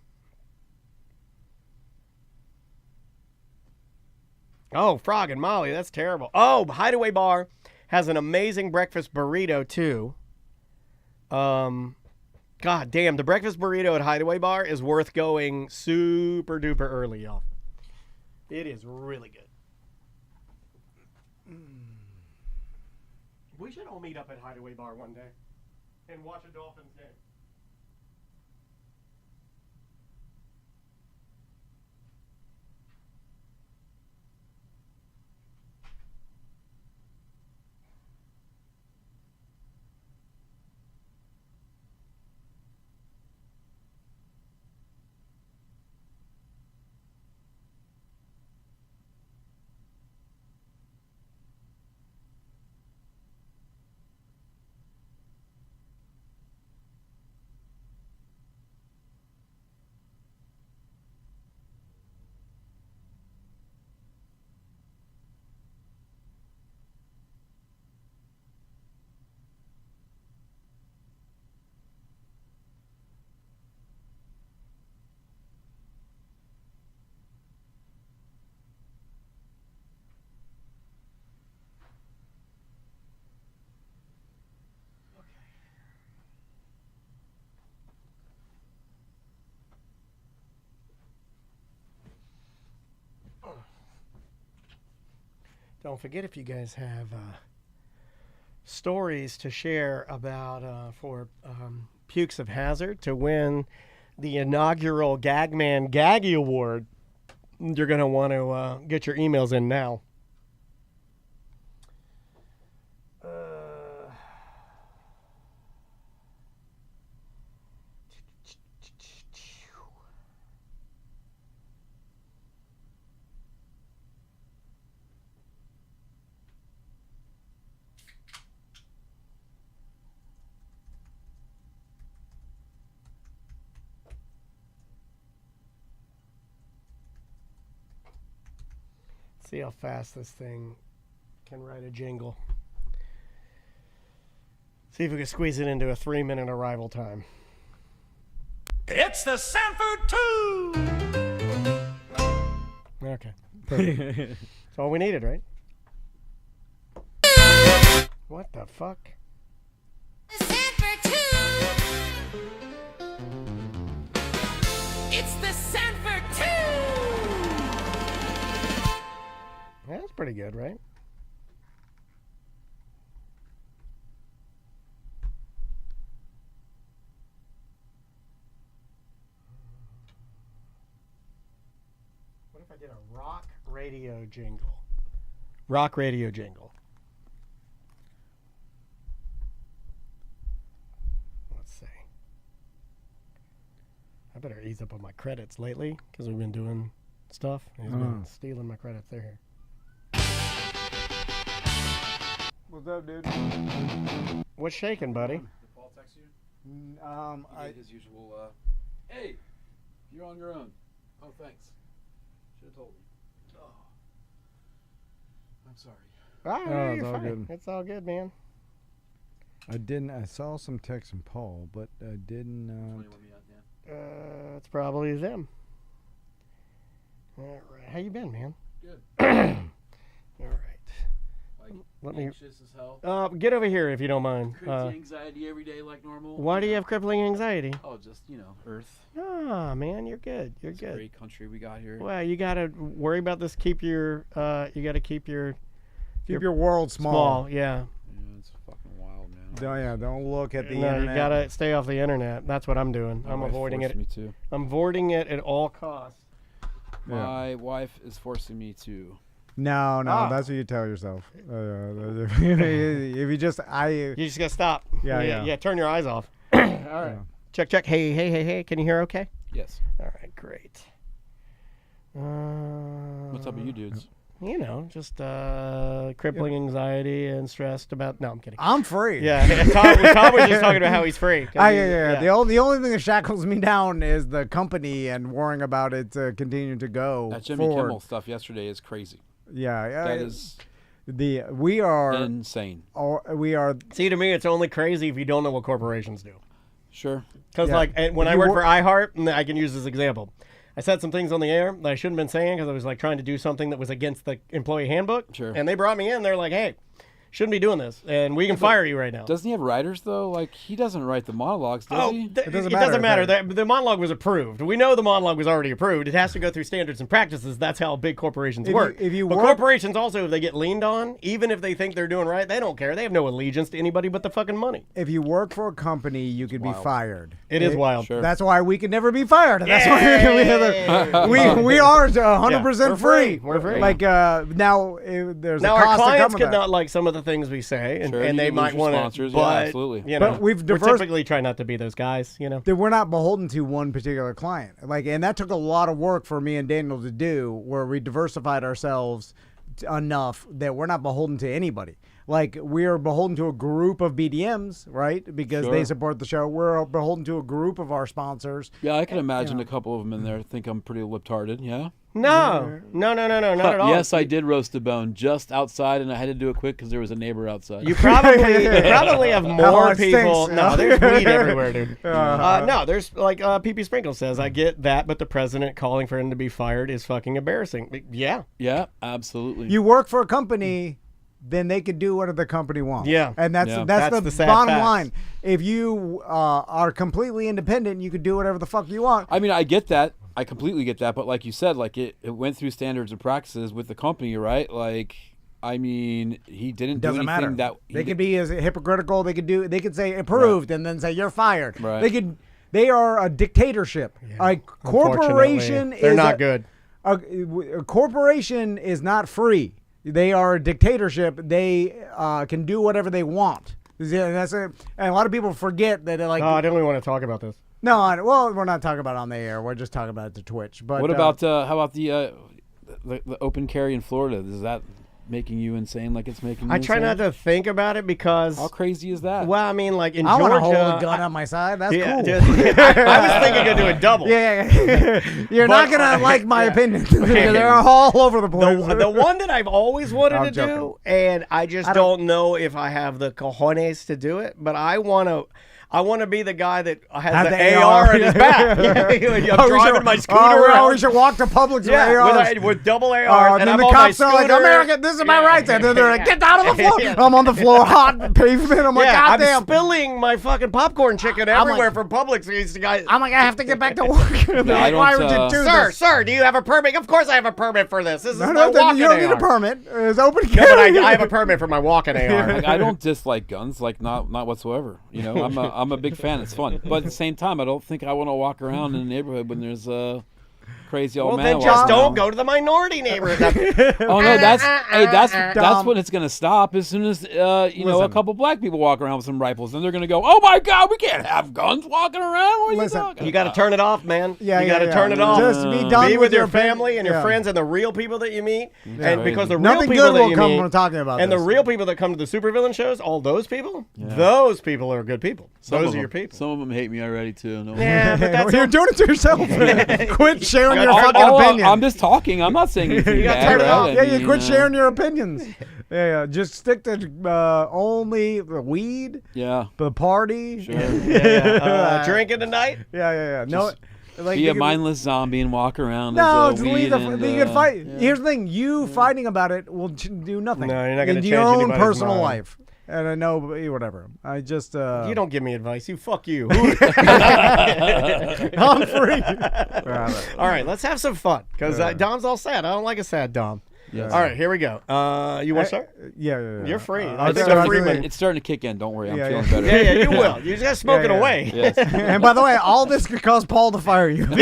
Oh, Frog and Molly, that's terrible. Oh, Hideaway Bar has an amazing breakfast burrito, too. God damn, the breakfast burrito at Hideaway Bar is worth going super duper early, y'all. It is really good. We should all meet up at Hideaway Bar one day and watch a Dolphins game. Don't forget, if you guys have stories to share about for Pukes of Hazard to win the inaugural Gagman Gaggy Award, you're going to want to get your emails in now. See how fast this thing can write a jingle. See if we can squeeze it into a 3-minute arrival time. It's the Sanford 2! Okay. Perfect. That's all we needed, right? What the fuck? The Sanford 2! It's the Sanford 2! That's pretty good, right? What if I did a rock radio jingle? Rock radio jingle. Let's see. I better ease up on my credits lately because we've been doing stuff. He's been stealing my credits. They're here. What's up, dude? What's shaking, buddy? Did Paul text you? He I did his usual, hey, you're on your own. Oh, thanks. Should have told me. Oh. I'm sorry. You're it's all fine. good. It's all good, man. I didn't. I saw some texts from Paul, but I didn't. 21 yeah. It's probably them. All right. How you been, man? Good. All right. let me Anxious as hell. get over here if you don't mind. Crazy anxiety every day like normal. Why do you have crippling anxiety? Oh, just, Earth. Ah, man, you're good. You're It's a good. great country we got here. Well, you gotta worry about this. Keep your you gotta keep your world small. Yeah. Yeah, it's fucking wild, man. Don't look at the No, internet. you gotta stay off the internet. That's what I'm doing. My I'm wife avoiding forced it. Me too. I'm avoiding it at all costs. My wife is forcing me to. No, Ah. that's what you tell yourself. If you just, You just gotta stop. Yeah. Turn your eyes off. All right. Check. Hey. Can you hear? Okay. Yes. All right. Great. What's up with you dudes? Just crippling anxiety and stressed about. No, I'm kidding. I'm free. Yeah. Tom was just talking about how he's free. Yeah. The only thing that shackles me down is the company and worrying about it continuing to go That Jimmy forward. Kimmel stuff yesterday is crazy. Yeah, That is we are insane. we are See, to me, it's only crazy if you don't know what corporations do. Sure. Because, when I worked for iHeart, and I can use this example, I said some things on the air that I shouldn't have been saying because I was trying to do something that was against the employee handbook. Sure. And they brought me in. They're like, "Hey, shouldn't be doing this, and we can fire you right now." Doesn't he have writers though? Like he doesn't write the monologues, does he? It doesn't matter. The monologue was approved. We know the monologue was already approved. It has to go through standards and practices. That's how big corporations work. But corporations also, if they get leaned on, even if they think they're doing right, they don't care. They have no allegiance to anybody but the fucking money. If you work for a company, you could be fired. It is wild. Sure. That's why we could never be fired. That's why we are 100% free. We're free. Like now, there's Now a our cost to come clients with could that. not like some of the things we say, and, Sure, and you they lose might your want to. sponsors. Yeah, But absolutely. But we've we diverse- typically try not to be those guys. that we're not beholden to one particular client. And that took a lot of work for me and Daniel to do, where we diversified ourselves enough that we're not beholden to anybody. Like we are beholden to a group of BDMs, right? Because they support the show. We're beholden to a group of our sponsors. Yeah, I can imagine a couple of them in there think I'm pretty lip-tarded. Yeah. No, not at all. Yes, I did roast a bone just outside, and I had to do it quick because there was a neighbor outside. You probably have more it people. stinks. No, there's weed everywhere, dude. No, there's like PP Sprinkle says, I get that, but the president calling for him to be fired is fucking embarrassing. Yeah. Yeah, absolutely. You work for a company, then they could do whatever the company wants. Yeah. And that's That's the the sad bottom facts. line. If you are completely independent, you could do whatever the fuck you want. I mean, I get that. I completely get that. But like you said, like it went through standards and practices with the company, right? Like, I mean, he didn't do Doesn't anything matter. that They could be as hypocritical. They could say approved and then say you're fired. Right. They are a dictatorship. A corporation Unfortunately, they're is not good. A corporation is not free. They are a dictatorship. They can do whatever they want. And a lot of people forget that. Oh, I don't even want to talk about this. No, we're not talking about it on the air. We're just talking about it to Twitch. But What about how about the open carry in Florida? Is that making you insane? Like it's making you I try not insane? to think about it because. How crazy is that? Well, I mean, like in I want Georgia. to hold a gun on my side. That's Yeah, cool. dude, I was thinking of doing double. Yeah. You're not gonna like my opinion. They're all over the place. The one that I've always wanted I'm to joking. do, and I just don't know if I have the cojones to do it, but I want to be the guy that has Have the AR in his back. I'm driving my scooter around. We should walk to Publix with ARs. with double ARs, And then I'm the on my cops are like, scooter. American, this is my rights. And then they're like, get down on the floor. Yeah. I'm on the floor, hot pavement. I'm like, I'm goddamn. spilling my fucking popcorn chicken I'm everywhere like- from Publix. These guys. I'm like, I have to get back to work. They're I like, why don't, would you do Sir, this? sir, do you have a permit? Of course I have a permit for this. This is No, my walking you don't need AR. a permit. It's open No, but carry. I have a permit for my walking AR. Like, I don't dislike guns, like not whatsoever. You know, I'm a big fan. It's fun, but at the same time, I don't think I want to walk around in a neighborhood when there's a crazy old Well, man. then walking just don't around. go to the minority neighborhood. Oh no, that's Dumb. when it's gonna stop. As soon as a couple black people walk around with some rifles, then they're gonna go, "Oh my God, we can't have guns walking around." What are Listen, you talking You got to about? turn it off, man. Yeah, you got to yeah. turn it off. Just be done Be with with your your family and your yeah. friends and the real people that you meet. And crazy. because the real Nothing people good that will you come meet, from talking about and this. the real people that come to the supervillain shows, all those people, those people are good people. Those are your people. Some of them hate me already too. No. Yeah, but that's You're doing it to yourself. Quit sharing your fucking opinion. I'm just talking. I'm not saying anything You gotta bad. turn it off. right? Yeah, I you mean, quit sharing your opinions. Yeah. Just stick to only the weed, Yeah. the party. Sure. drinking tonight. Yeah. No, Like, Be a mindless zombie and walk around No, as just a leave weed the. and, You can fight. yeah. Here's the thing: you fighting about it will do nothing. No, you're not gonna in change your own anybody's personal mind. life. And I know, whatever. I just. You don't give me advice. You fuck you. I'm free. All right, let's have some fun because Dom's all sad. I don't like a sad Dom. Yes. All right, here we go. You want to start? Yeah. You're free. I I think think I'm a free man. It's starting to kick in. Don't worry. I'm Yeah, feeling yeah. better. Yeah, you will. You just got to smoke it Yeah. away. Yes. And by the way, all this could cause Paul to fire you. And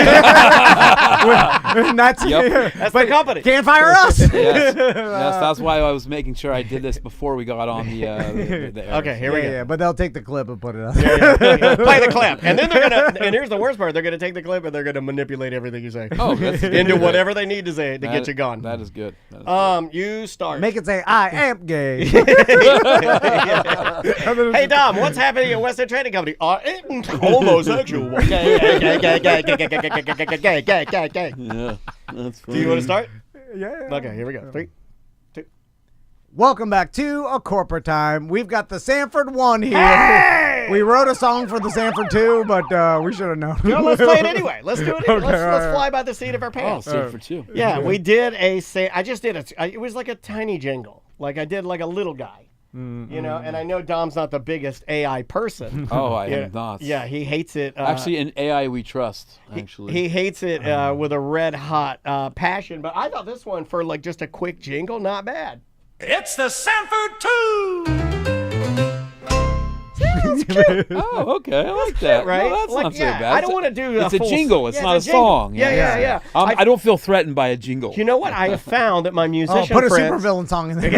that's Yep. That's the company. Can't fire us. Yes. That's why I was making sure I did this before we got on the airs. Okay, here we go. Yeah, but they'll take the clip and put it up. Play the clip, and then they're gonna. And here's the worst part: they're gonna take the clip and they're gonna manipulate everything you say Oh, that's into whatever they need to say to That- get you gone. That is good. That is You start. Make it say, I am gay. Hey Dom, what's happening at Western Trading Company? Homosexual. Gay. good. Yeah, that's funny. Do you want to start? Yeah. Okay, here we go. 3. Welcome back to A Corporate Time. We've got the Sanford 1 here. We wrote a song for the Sanford 2, but we should have known. No, let's play it anyway. Let's do it. Okay, let's all fly by the seat of our Oh, pants. Super 2. Yeah, we did I just did it was like a tiny jingle. Like I did like a little guy. You know, and I know Dom's not the biggest AI person. Oh, I Yeah, am not. Yeah, he hates it. Actually, in AI we trust. Actually, He hates it with a red hot passion. But I thought this one for like just a quick jingle, not bad. It's the Sanford 2! Oh, okay. I like that. right? No, that's Like, not so yeah, bad. I don't want to do It's a full jingle. It's yeah, not a jingle. song. Yeah. I don't feel threatened by a jingle. You know what? I have found that my musician Put a friends. supervillain song in there.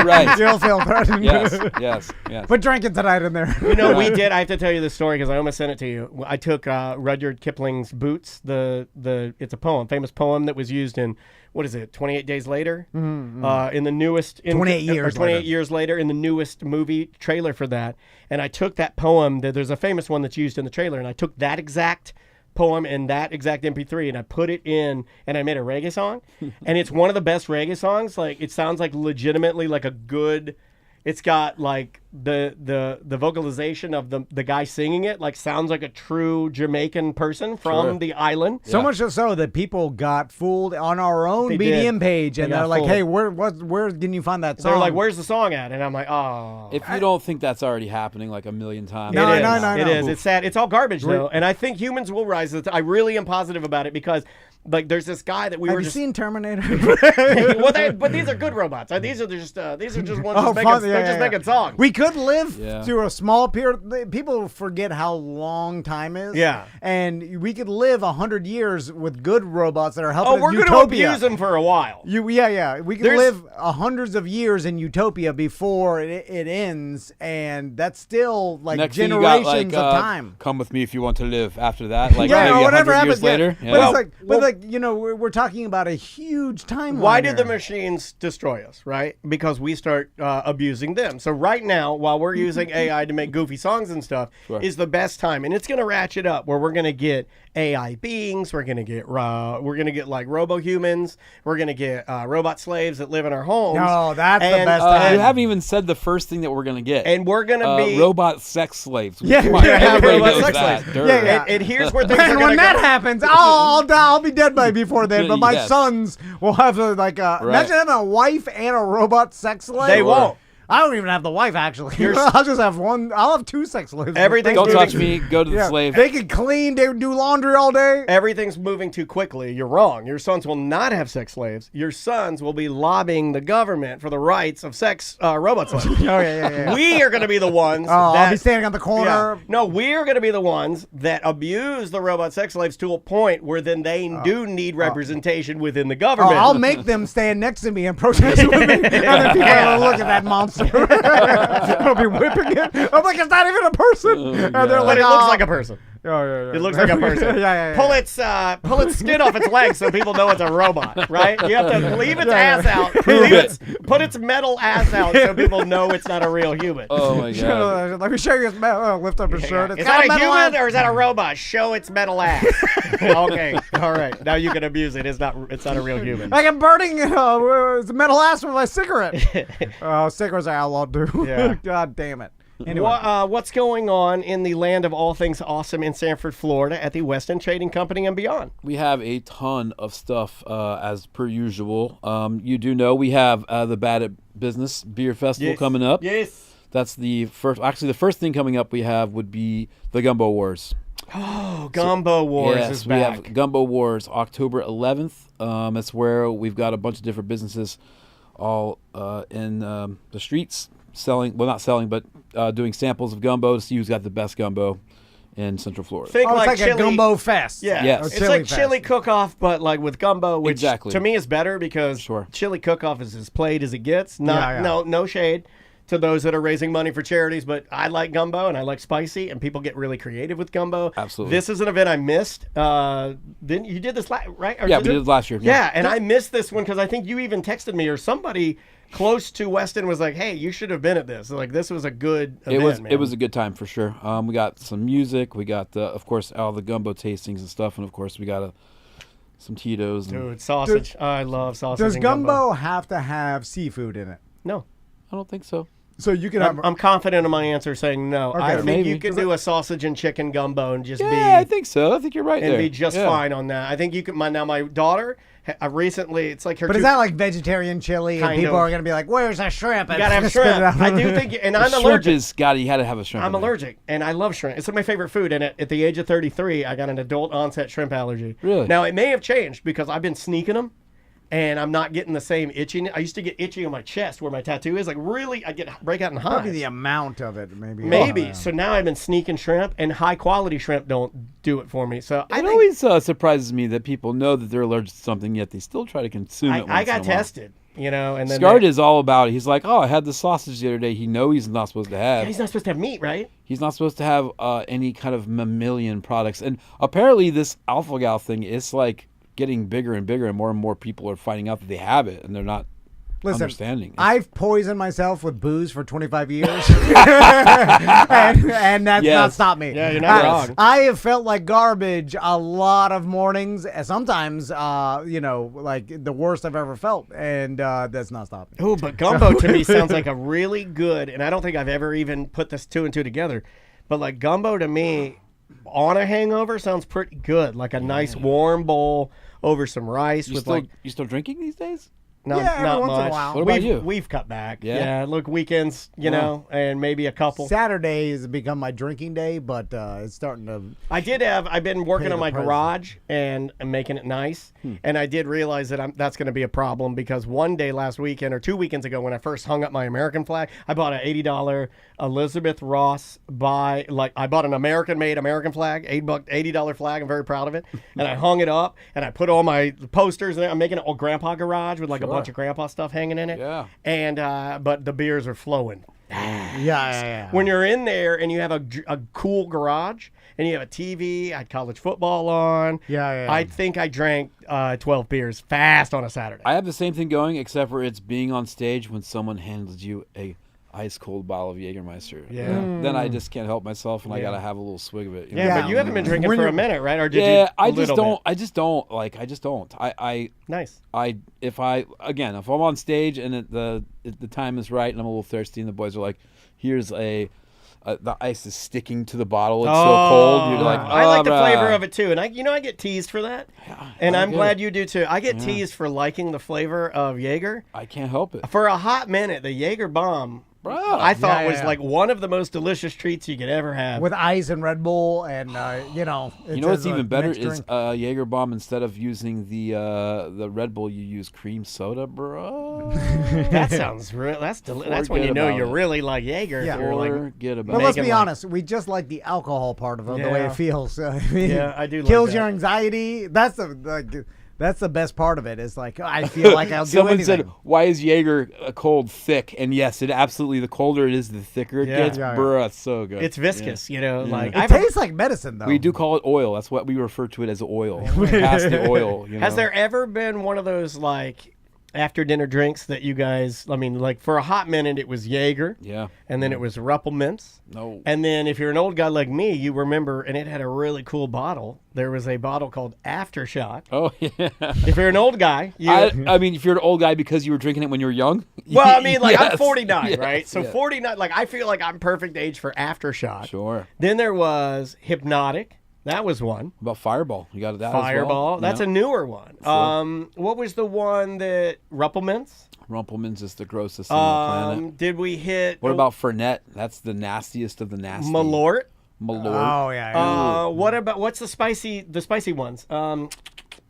Right. You'll feel threatened. Yes. Put Drinking Tonight in there. You know, we did. I have to tell you this story because I almost sent it to you. I took Rudyard Kipling's Boots. It's a poem, famous poem that was used in. What is it? 28 Days Later, in the newest 28 years. 28 years later in the newest movie trailer for that. And I took that poem. There's a famous one that's used in the trailer, and I took that exact poem and that exact MP3 and I put it in and I made a reggae song, and it's one of the best reggae songs. Like it sounds like legitimately like a good. It's got like the vocalization of the guy singing it like sounds like a true Jamaican person from the island. So much so that people got fooled on our own They BDM did. page, and They got they're like, fooled. "Hey, where can you find that song?" They're like, "Where's the song at?" And I'm like, "Oh." If you don't think that's already happening like a million times, No, It is. no. It is. It's sad. It's all garbage though, and I think humans will rise. I really am positive about it because, like, there's this guy that we Have were you just. seen Terminator? But these are good robots. These are just ones just making. fun, They're just making songs. We could live Yeah. through a small period. People forget how long time is. Yeah. And we could live 100 years with good robots that are helping Oh, us. we're going to Utopia. abuse them for a while. Yeah. We could There's- live hundreds of years in utopia before it ends, and that's still like next thing you generations got, like, of time. Come with me if you want to live. After that, like Yeah, maybe whatever 100 years happens later. Yeah. Yeah. But it's like we're talking about a huge timeline. Why did the here. machines destroy us, right? Because we start abusing them. So right now, while we're using AI to make goofy songs and stuff, is the best time, and it's going to ratchet up where we're going to get AI beings, we're going to get like robo-humans, we're going to get robot slaves that live in our homes. No, that's the And, best You time. haven't even said the first thing that we're gonna get. And we're going to be robot sex slaves. Yeah, Come on, yeah, everybody robot knows sex that. slaves. Dirt. Yeah. And here's where things are And going when to that go. happens, I'll die. I'll be dead by before then. But my Yes. sons will have imagine having a wife and a robot sex slave. They won't. I don't even have the wife actually. I'll just have one. I'll have two sex slaves. Everything's Don't moving- touch me. Go to the Yeah. slave. They can clean. They do laundry all day. Everything's moving too quickly. You're wrong. Your sons will not have sex slaves. Your sons will be lobbying the government for the rights of sex robot slaves. Oh yeah. We are going to be the ones Oh, that I'll be standing on the corner. Yeah. No, we're going to be the ones that abuse the robot sex slaves to a point where then they do need representation within the Oh, government. I'll make them stand next to me and protest with me, and then people are gonna look at that monster. I'll be whipping it. I'm like, it's not even a person. And they're but like, it looks "Oh." like a person. Oh, yeah. It looks like a person. Yeah. Pull its skin off its legs so people know it's a robot, right? You have to leave its ass out. Put its metal ass out so people know it's not a real human. Oh my god. Let me show you his metal. Lift up his shirt. It's Is got that a metal human ass. or is that a robot? Show its metal ass. Okay, all right. Now you can abuse it. It's not a real human. Like I'm burning metal ass with my cigarette. Cigarettes are outlawed too. Yeah. God damn it. Anyway. What's going on in the land of all things awesome in Sanford, Florida at the West End Trading Company and beyond? We have a ton of stuff as per usual. You do know we have the Bad at Business Beer Festival coming up. Yes. That's the first. Actually, the first thing coming up we have would be the Gumbo Wars. Oh, Gumbo Wars Yes, is we back. have Gumbo Wars October 11th. That's where we've got a bunch of different businesses all in the streets selling. Well, not selling, but doing samples of gumbo to see who's got the best gumbo in Central Florida. Think it's like like chili. a gumbo fest. Yeah, Yes. it's Chili like chili fest. cook-off, but like with gumbo, which Exactly. to me is better because Sure. chili cook-off is as played as it gets. Not Yeah. no shade to those that are raising money for charities, but I like gumbo and I like spicy, and people get really creative with gumbo. Absolutely. This is an event I missed. Didn't you did this right? Or Yeah, we did it last year. Yeah, and I missed this one because I think you even texted me or somebody close to Weston was like, "Hey, you should have been at this." Like this was a good event, man. It was a good time for sure. We got some music. We got of course all the gumbo tastings and stuff, and of course we got some Tito's. And Dude, sausage. I love sausage. Does and gumbo have to have seafood in it? No. I don't think so. So you can have. I'm confident in my answer saying no. Okay, I think maybe. you could do a sausage and chicken gumbo and just Yeah, I be think so. I think you're right and there. be just Yeah. fine on that. I think you could. My daughter recently, it's like her. But is that like vegetarian chili? And Kind people of. are going to be like, "Where's the shrimp?" You gotta have Spit it shrimp. out. I do think, and I'm Shrimp allergic. is you had to have a shrimp. I'm in there. allergic, and I love shrimp. It's my favorite food. And at the age of 33, I got an adult onset shrimp allergy. Really? Now it may have changed because I've been sneaking them. And I'm not getting the same itching. I used to get itchy on my chest where my tattoo is. Like really, I break out in hives. Probably the amount of it, maybe. Maybe. Yeah. So now I've been sneaking shrimp, and high quality shrimp don't do it for me. So I It think always surprises me that people know that they're allergic to something, yet they still try to consume it. I once got in a while. tested, and then Scarred is all about it. He's like, oh, I had the sausage the other day. He's not supposed to have. he's not supposed to have meat, right? He's not supposed to have any kind of mammalian products. And apparently this alpha gal thing is like getting bigger and bigger, and more people are finding out that they have it, and they're not understanding. I've poisoned myself with booze for 25 years, and that's not Yes. stopped me. Yeah, you're not wrong. I have felt like garbage a lot of mornings, and sometimes, like the worst I've ever felt, and that's not stopped me. Oh, but gumbo to me sounds like a really good, and I don't think I've ever even put this two and two together, but like gumbo to me on a hangover sounds pretty good. Like a nice warm bowl over some rice with You still drinking these days? No, Yeah, every not once in a much. while. What about you? We've cut back. Yeah? Look, weekends, and maybe a couple. Saturday has become my drinking day, but it's starting to. I've been working Pay on the my price. garage and making it nice. And I did realize that that's going to be a problem because one day last weekend or 2 weekends ago when I first hung up my American flag, I bought an $80 Elizabeth Ross I bought an American-made American flag, $80 flag. I'm very proud of it. And I hung it up and I put all my posters in there. I'm making an old grandpa garage with like a bunch of grandpa stuff hanging in it. Yeah. And but the beers are flowing. Yeah. When you're in there and you have a cool garage and you have a TV, I had college football on. Yeah. I think I drank 12 beers fast on a Saturday. I have the same thing going, except for it's being on stage when someone hands you a ice cold bottle of Jägermeister. Yeah. Then I just can't help myself, and I gotta have a little swig of it. you know? yeah, but you haven't been drinking When for a you're- minute, right? Or did Yeah, you? I a just little don't. bit? I just don't. Nice. If I'm on stage and the time is right and I'm a little thirsty and the boys are like, here's the ice is sticking to the bottle. It's so cold. You're like, I like the bruh. flavor of it too, and I get teased for that, and I'm get glad it. you do too. I get teased for liking the flavor of Jaeger. I can't help it. For a hot minute, the Jaeger bomb, Bruh. I thought Yeah, was yeah. like one of the most delicious treats you could ever have. With ice and Red Bull, and You know what's even better is drink. Jaeger bomb. Instead of using the Red Bull, you use cream soda, bro. That sounds real. That's when Forget you know about you it. really like Jaeger. Yeah. If you're like, Forget about But it. let's making be like- honest, we just like the alcohol part of it, the way Yeah. it feels. I mean, Yeah, I do like Kills that. your anxiety. That's the best part of it. It's like I feel like I'll do Someone anything. said, "Why is Jaeger cold thick?" And yes, it absolutely. The colder it is, the thicker it Yeah. gets. Yeah, yeah. Bruh, it's so good. it's viscous, like It I've tastes like medicine, though. We do call it oil. That's what we refer to it as oil. Past the oil. Has there ever been one of those like after dinner drinks that you guys, I mean, like for a hot minute, it was Jaeger. Yeah. And then it was Ruppelmintz. No. And then if you're an old guy like me, you remember, and it had a really cool bottle. There was a bottle called Aftershock. Oh, yeah. If you're an old guy, you. I mean, if you're an old guy because you were drinking it when you were young. Well, I mean, like I'm Yes. 49, Yes. right? So Yeah. 49, like I feel like I'm perfect age for Aftershock. Sure. Then there was Hypnotic. That was one. What about Fireball? You got that Fireball. as well? That's Yeah. a newer one. What was the one that Ruppelmintz? Rumpelmans is the grossest thing on the planet. Did we hit? What about Fernet? That's the nastiest of the nasty. Malort? Malort. Oh yeah. What about what's the spicy ones?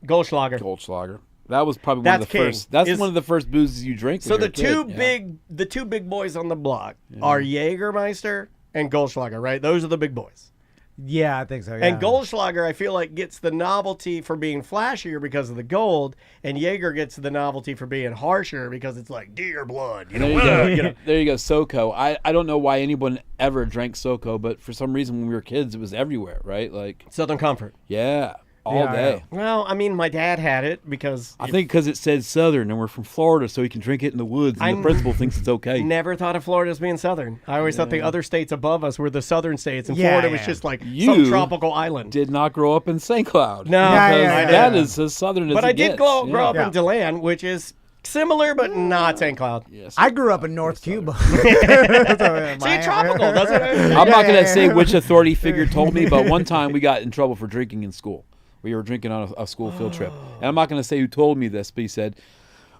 Goldschlager. Goldschlager. That was probably That's one of the king. first. That's Is- one of the first boozes you drink. So when the you're a two kid. big the two big boys on the block are Jägermeister and Goldschlager, right? Those are the big boys. Yeah, I think so. Yeah. And Goldschlager, I feel like, gets the novelty for being flashier because of the gold, and Jaeger gets the novelty for being harsher because it's like deer blood. You know, There you go. you know. There you go. SoCo. I don't know why anyone ever drank SoCo, but for some reason when we were kids, it was everywhere, right? Like, Southern Comfort. yeah, all Yeah, day. Well, I mean, my dad had it because I think because it said Southern and we're from Florida, so he can drink it in the woods, and the principal thinks it's okay. never thought of Florida as being Southern. I always thought the other states above us were the Southern states, and Yeah, Florida was yeah. just like You some tropical island. Did not grow up in St. Cloud. No, Yeah, because yeah, yeah, that yeah. is as Southern as but it I did gets. grow Yeah. up in DeLand, which is similar but not St. Cloud. Yes. I grew up in North Cuba. See, tropical, doesn't it? I'm not going yeah, to say yeah. which authority figure told me, but one time we got in trouble for drinking in school. We were drinking on a school field trip. And I'm not going to say who told me this, but he said,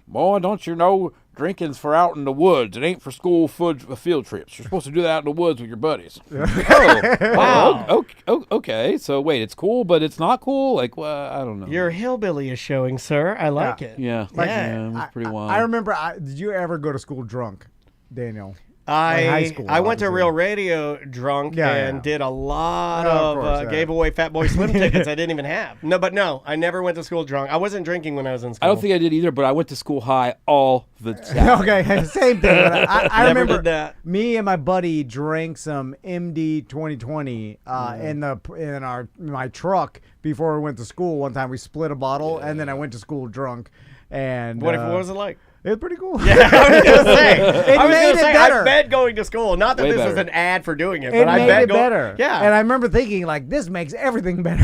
"Boy, don't you know drinking's for out in the woods. It ain't for school field trips. You're supposed to do that out in the woods with your buddies." Wow. Okay. So wait, it's cool, but it's not cool? Like, well, I don't know. Your hillbilly is showing, sir. I like it. Yeah. Yeah. It was pretty wild. I remember. Did you ever go to school drunk, Daniel? high school, I went to obviously. Real Radio drunk Yeah, and yeah. did a lot Oh, of of course, yeah. gave away Fat Boy Slim tickets I didn't even have. No, I never went to school drunk. I wasn't drinking when I was in school. I don't think I did either, but I went to school high all the time. Okay, same thing. But I Never remember did that. me and my buddy drank some MD 2020 in my truck before we went to school. One time we split a bottle, and then I went to school drunk. And What was it like? It was pretty cool. I was gonna say. It I was made gonna it say. better. I bet going to school. Not that Way this is better. an ad for doing it, It but I made bet it better. Yeah. And I remember thinking, like, this makes everything better.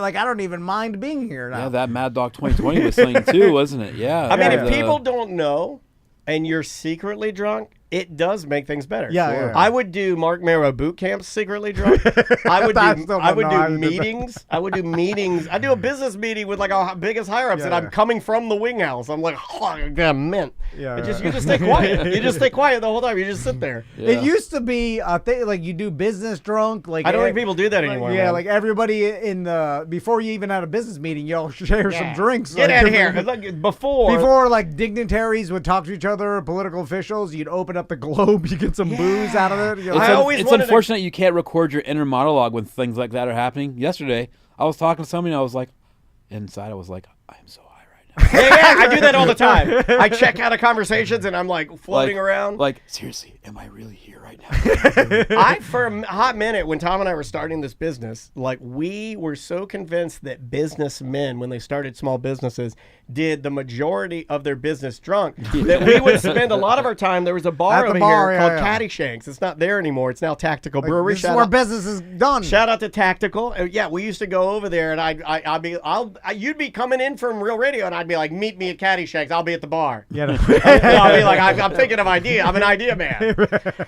like I don't even mind being here now. Yeah, that Mad Dog 2020 was singing too, wasn't it? Yeah. I mean, Yeah. if people don't know, and you're secretly drunk, it does make things better. Yeah, yeah, yeah. I would do Mark Marrow boot camps secretly drunk. I would I do. still I don't would know do how to do that. meetings. I would do meetings. I do a business meeting with like our biggest higher ups, Yeah, and I'm yeah. coming from the wing house. I'm like, oh, I got mint. Yeah, It yeah. you just stay quiet. You just stay quiet the whole time. You just sit there. It used to be a thing, like you do business drunk. Like I don't think people do that anymore. Yeah, man. like everybody in the before you even had a business meeting, y'all share some Yeah. drinks. Get like, out of here. Look, before like dignitaries would talk to each other, political officials, you'd open up the globe, you get some booze out of it. You're It's, like, I always it's wanted to- unfortunate you can't record your inner monologue when things like that are happening. Yesterday, I was talking to somebody and I was like, inside I was like, I am so high right now. yeah, I do that all the time. I check out of conversations and I'm like floating around. Like, seriously, am I really here right now? For a hot minute, when Tom and I were starting this business, like we were so convinced that businessmen, when they started small businesses, did the majority of their business drunk, that we would spend a lot of our time. There was a bar At the over bar, here yeah, called yeah. Caddyshanks. It's not there anymore. It's now Tactical Brewery. this is where business is done. Shout out to Tactical. Yeah, we used to go over there, and you'd be coming in from Real Radio, and I'd be like, "Meet me at Caddyshanks. I'll be at the bar." Yeah, no. I'll be like, I'm thinking of idea. I'm an idea man.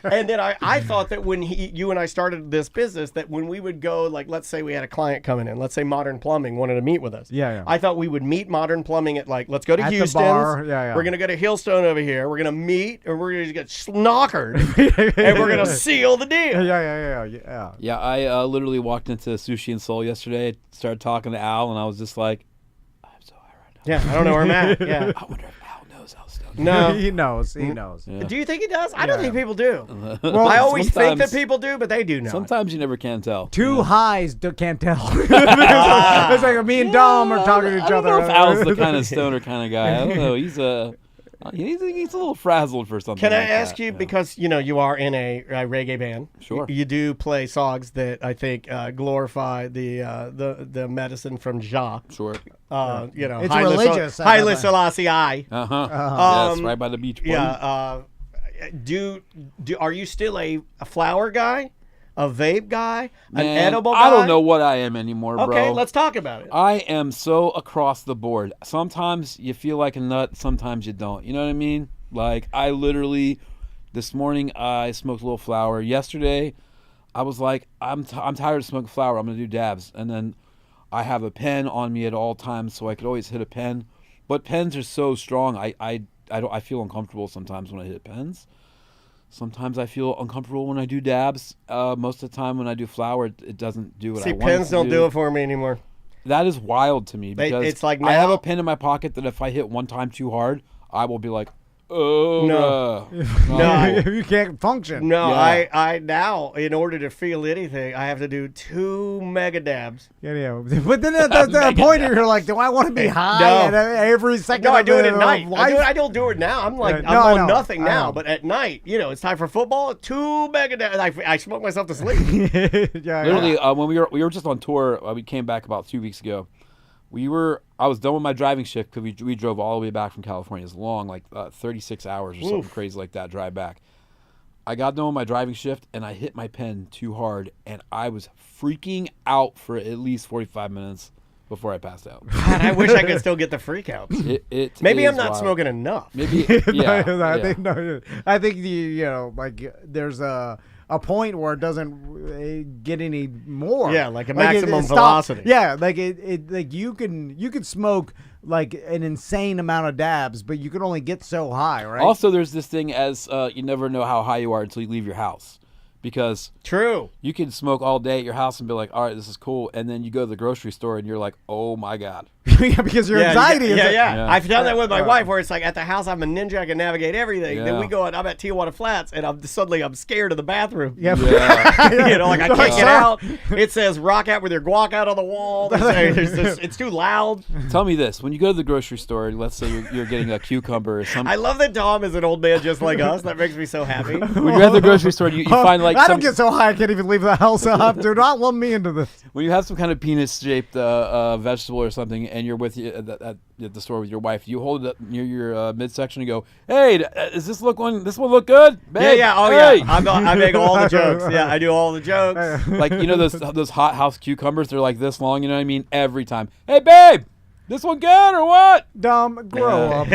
And then I thought that when you and I started this business, that when we would go, like, let's say we had a client coming in, let's say Modern Plumbing wanted to meet with us. Yeah, yeah. I thought we would meet Modern Plumbing at, like, let's go to At the Houston's. bar. Yeah, yeah. We're going to go to Hillstone over here. We're going to meet, and we're going to get snockered, and we're going to seal the deal. Yeah. Yeah, I literally walked into Sushi and Soul yesterday, started talking to Al, and I was just like, I'm so high right now. Yeah, I don't know where I'm at. Yeah. I wonder if Al knows how stoned. No. He knows. He knows. Yeah. Do you think he does? I don't Yeah. think people do. Well, I always think that sometimes- people do, but they do not. Sometimes you never can tell. Two highs can't tell. It's like me and Dom are talking to each I don't other. know if Al's the kind of stoner kind of guy. I don't know. He's He's a little frazzled for something. Can I like ask that, you, because you are in a reggae band? Sure. You do play songs that I think glorify the medicine from Jah. Sure. It's Haile religious. Haile Selassie I. Yes, right by the beach. Buddy. Yeah. Are you still a flower guy, a vape guy, an Man, edible guy? I don't know what I am anymore, bro. Okay, let's talk about it. I am so across the board. Sometimes you feel like a nut, sometimes you don't. You know what I mean? Like, I literally, this morning, I smoked a little flower. Yesterday, I was like, I'm tired of smoking flower. I'm going to do dabs. And then I have a pen on me at all times, so I could always hit a pen. But pens are so strong, I feel uncomfortable sometimes when I hit pens. Sometimes I feel uncomfortable when I do dabs. Most of the time when I do flower, it doesn't do what I want it to do. Pens don't do it for me anymore. That is wild to me because it's like I have now- a pen in my pocket that if I hit one time too hard, I will be like, oh No. No, you can't function. No, Yeah. I now, in order to feel anything, I have to do 2 mega dabs. Yeah. But then at that point, you're like, do I want to be high No. at every second? No, I of do it the- at night. of I life? don't do it now. I'm like, Yeah, no, I I'm know. on nothing I now. know. But at night, it's time for football. 2 mega dabs. I smoke myself to sleep. yeah, literally, when we were just on tour, we came back about 2 weeks ago. I was done with my driving shift because we drove all the way back from California. It's long, like 36 hours or something crazy like that drive back. I got done with my driving shift and I hit my pen too hard and I was freaking out for at least 45 minutes before I passed out. God, I wish I could still get the freakouts. Maybe is I'm not wild. smoking enough. Maybe, yeah. I think like there's a point where it doesn't get any more. Yeah, like a it maximum stops. velocity. Yeah, like like you can smoke like an insane amount of dabs, but you can only get so high, right? Also, there's this thing as you never know how high you are until you leave your house. Because True. you can smoke all day at your house and be like, all right, this is cool. And then you go to the grocery store and you're like, oh, my God. Yeah, because your anxiety is Yeah. I've done that with my wife where it's like at the house I'm a ninja, I can navigate everything. Then Yeah. we go and I'm at Tijuana Flats and I'm scared of the bathroom. Yeah. Like I can't get out. It says rock out with your guac out on the wall. It's too loud. Tell me this. When you go to the grocery store, let's say you're getting a cucumber or something. I love that Dom is an old man just like us. That makes me so happy. When you're at the grocery store, you find like I don't get so high I can't even leave the house. Do not lump me into this. when you have some kind of penis-shaped vegetable or something and you're with you at the store with your wife, you hold it up near your midsection and go, hey, does this one look good? Babe, hey. I make all the jokes. Yeah, I do all the jokes. Like, those hot house cucumbers, they're like this long, you know what I mean? Every time. Hey, babe, this one good or what? Dumb, grow up.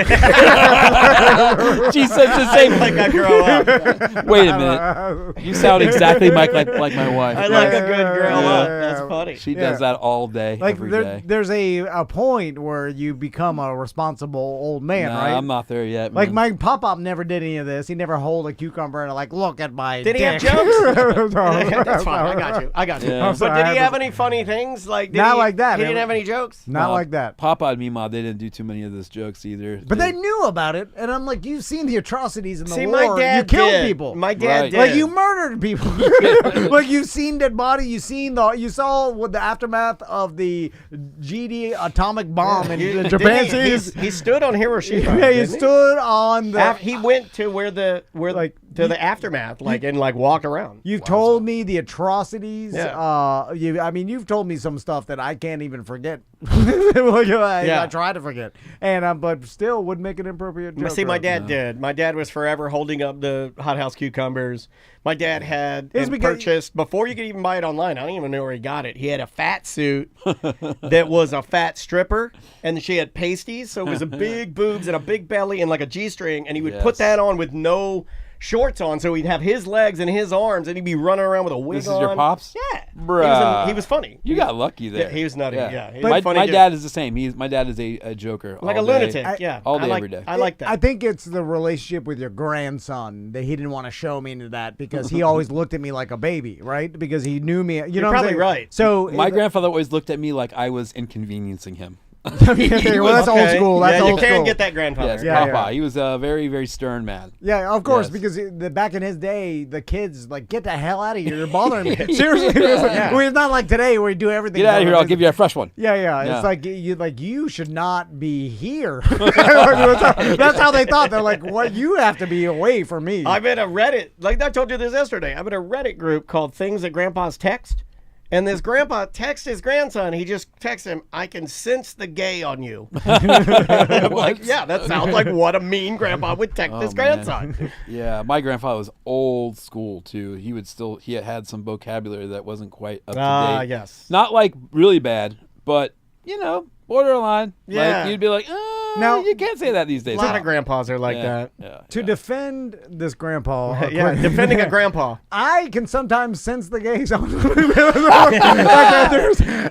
She says the same Like I grow up. Wait a minute. You sound exactly like my wife. I like a good grow Yeah. up. That's funny. She does that all day, Like every day. there's a point where you become a responsible old man, Nah, right? I'm not there yet, Like man. my pop-up never did any of this. He never hold a cucumber and like, look at my Did he have dick. jokes? No, That's fine. I got you. Yeah. I'm But sorry, did he I have was- any funny things? Like Not like that. He didn't have any jokes. Not like that. Papa and Mima, they didn't do too many of those jokes either. But they knew about it, and I'm like, you've seen the atrocities in the See, war. my dad you killed did. people. My dad Right. did. Like you murdered people. Like you've seen dead body. You saw what the aftermath of the GD atomic bomb in Japan. He stood on Hiroshima. Yeah, he didn't stood on the. He went to where the the aftermath, and walked around. You've told me the atrocities. Yeah. You've told me some stuff that I can't even forget. I try to forget, and but still would make an inappropriate joke. See, my dad did. My dad was forever holding up the hothouse cucumbers. My dad had purchased, before you could even buy it online, I don't even know where he got it. He had a fat suit that was a fat stripper, and she had pasties, so it was a big boobs and a big belly and like a G-string, and he would put that on with no shorts on, so he'd have his legs and his arms, and he'd be running around with a wig on. This is your pops? Yeah. Bruh. He was funny. You got lucky there. Yeah, he was nutty. Yeah. He My, was funny my dude. dad is the same. My dad is a joker. Like all a day. lunatic. Yeah. All day, I like, every day. I like that. I think it's the relationship with your grandson that he didn't want to show me into that because he always looked at me like a baby, right? Because he knew me. You're probably right. So My grandfather always looked at me like I was inconveniencing him. Well, that's old school. That's yeah, old you can't school. get that grandfather. Yes, Yeah, Papa. yeah. He was a very, very stern man. Yeah, of course, Yes. because back in his day, the kids like get the hell out of here. You're bothering me. Seriously, it's not like today where we do everything. Get out of here! I'll give you a fresh one. Yeah. Yeah. It's like you should not be here. That's how they thought. They're like, what? You have to be away from me. I'm in a Reddit, like I told you this yesterday. I'm in a Reddit group called Things That Grandpas Text. And this grandpa texts his grandson. He just texts him, "I can sense the gay on you." I'm like, yeah, that sounds like what a mean grandpa would text his grandson. Yeah, my grandfather was old school too. He had some vocabulary that wasn't quite up to date. Yes. Not like really bad, but borderline. Yeah. Like, you'd be like, Now- you can't say that these days. A lot of grandpas are like Yeah, that. yeah, To yeah. defend this grandpa, Yeah, defending a grandpa. I can sometimes sense the gays on.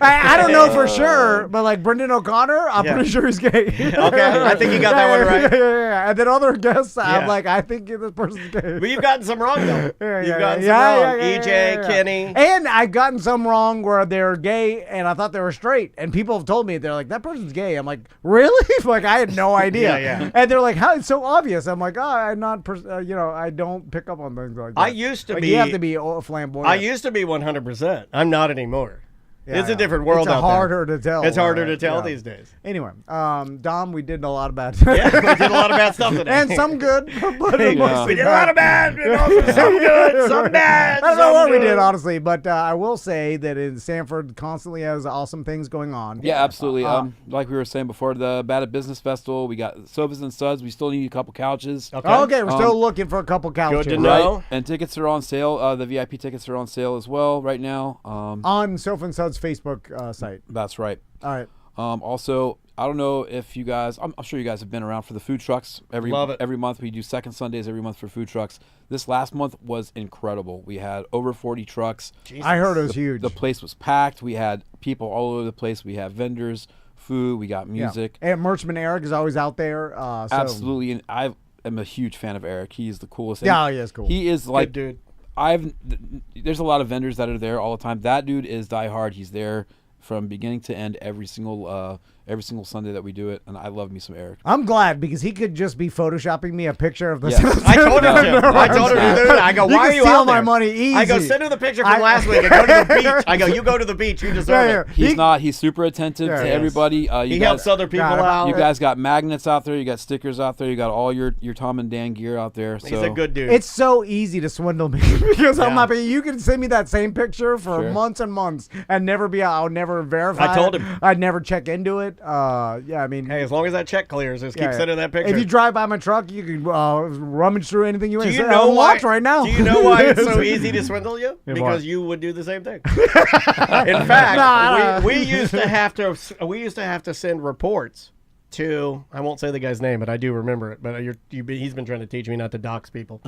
I don't know for sure, but like Brendan O'Connor, I'm Yeah. pretty sure he's gay. Okay, I think you got that one right. Yeah. And then other guests, Yeah. I'm like, I think this person's gay. But you've gotten some wrong, though. Yeah, You've gotten some wrong. EJ, Kenny. And I've gotten some wrong where they're gay and I thought they were straight. And people have told me, they're like, that person's gay. I'm like, really? Like, I had no idea. Yeah. And they're like, how? It's so obvious. I'm like, I'm not, I don't pick up on things like that. I used to Like, be. you have to be flamboyant. I used to be 100%. I'm not anymore. Yeah, It's a different world It's out there. harder to tell. It's harder to right? tell Yeah. these days. Anyway, Dom, we did a lot of bad. Yeah, we did a lot of bad stuff today. And some good, but we mostly did a lot of bad, and also some good, some bad. I don't know some what we good. did, honestly, but I will say that in Sanford constantly has awesome things going on. Yeah, absolutely. Like we were saying before, the Bad at Business Festival, we got sofas and studs. We still need a couple couches. Okay, we're still looking for a couple couches. Good to know. Right? And tickets are on sale. The VIP tickets are on sale as well right now. On Sofa and Suds Facebook site. That's right. All right. Also, I don't know if you guys, I'm sure you guys have been around for the food trucks. Love it. Every month we do second Sundays every month for food trucks. This last month was incredible. We had over 40 trucks. I heard it was huge. The place was packed. We had people all over the place. We have vendors, food. We got music. And Merchman Eric is always out there. So. Absolutely, and I am a huge fan of Eric. He's the coolest. Yeah, And he is cool. He is like, dude. There's a lot of vendors that are there all the time. That dude is diehard. He's there from beginning to end every single Sunday that we do it, and I love me some Eric. I'm glad because he could just be photoshopping me a picture of the. Yes. I told him to. I told him to do that. I go, You why can are you steal out my there? money easy. I go, send her the picture from I- last week and go to the beach. I go, you go to the beach. You deserve it. He's super attentive Yeah, to he is. everybody. He helps other people out. You guys got magnets out there. You got stickers out there. You got all your Tom and Dan gear out there. He's a good dude. It's so easy to swindle me because I'm Yeah. not. You can send me that same picture for Sure. months and months and never be. I'll never verify. I told it. him. I'd never check into it. Yeah, I mean. Hey, as long as that check clears, just keep yeah, sending that picture. If you drive by my truck, you can rummage through anything you want. do you know why? Watch right now. Do you know why it's so easy to swindle you? Yeah, Because why? you would do the same thing. In fact, we used to have to send reports to, I won't say the guy's name, but I do remember it. But he's been trying to teach me not to dox people.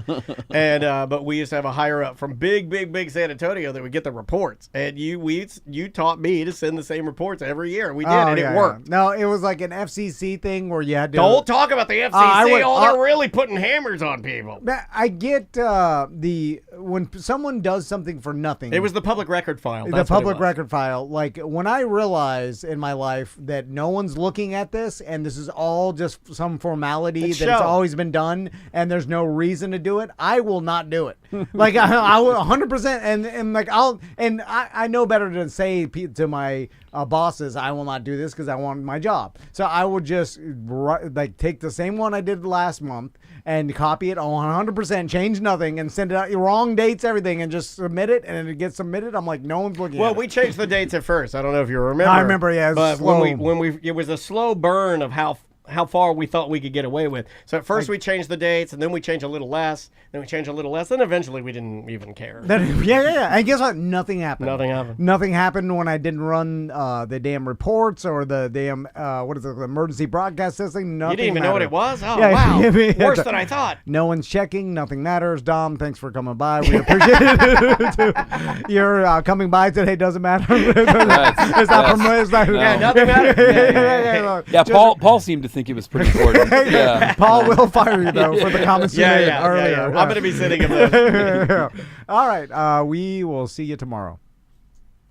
And but we used to have a higher up from big San Antonio that would get the reports, and you taught me to send the same reports every year. We did, and it worked. No, it was like an FCC thing where you had to. Don't talk about the FCC. They're really putting hammers on people. I get when someone does something for nothing. It was the public record file. The That's what it public was. record file. Like when I realize in my life that no one's looking at this and this is all just some formality It's that it's show. always been done and there's no reason to do it, I will not do it. Like I will 100%. And like I know better than say to my bosses, I will not do this because I want my job. So I would just like take the same one I did last month and copy it 100%, change nothing, and send it out wrong dates, everything, and just submit it, and it gets submitted. I'm like, no one's looking at it. Well, we changed the dates at first. I don't know if you remember. I remember, yeah. It was But slow. it was a slow burn of how far we thought we could get away with. So at first we changed the dates, and then we changed a little less, then we changed a little less, and eventually we didn't even care. Yeah. And guess what? Nothing happened. Nothing happened when I didn't run the damn reports or the damn what is it, the emergency broadcast system. Nothing. You didn't even know what it was? Oh, Yeah, wow. I mean, Worse than I thought. No one's checking. Nothing matters. Dom, thanks for coming by. We appreciate it. Your coming by today doesn't matter. It's not it's not, Yeah, nothing matters. Yeah, Paul seemed to think it was pretty important. Yeah. Paul will fire you though for the comments you made earlier. I'm going to be sending him this. All right. We will see you tomorrow.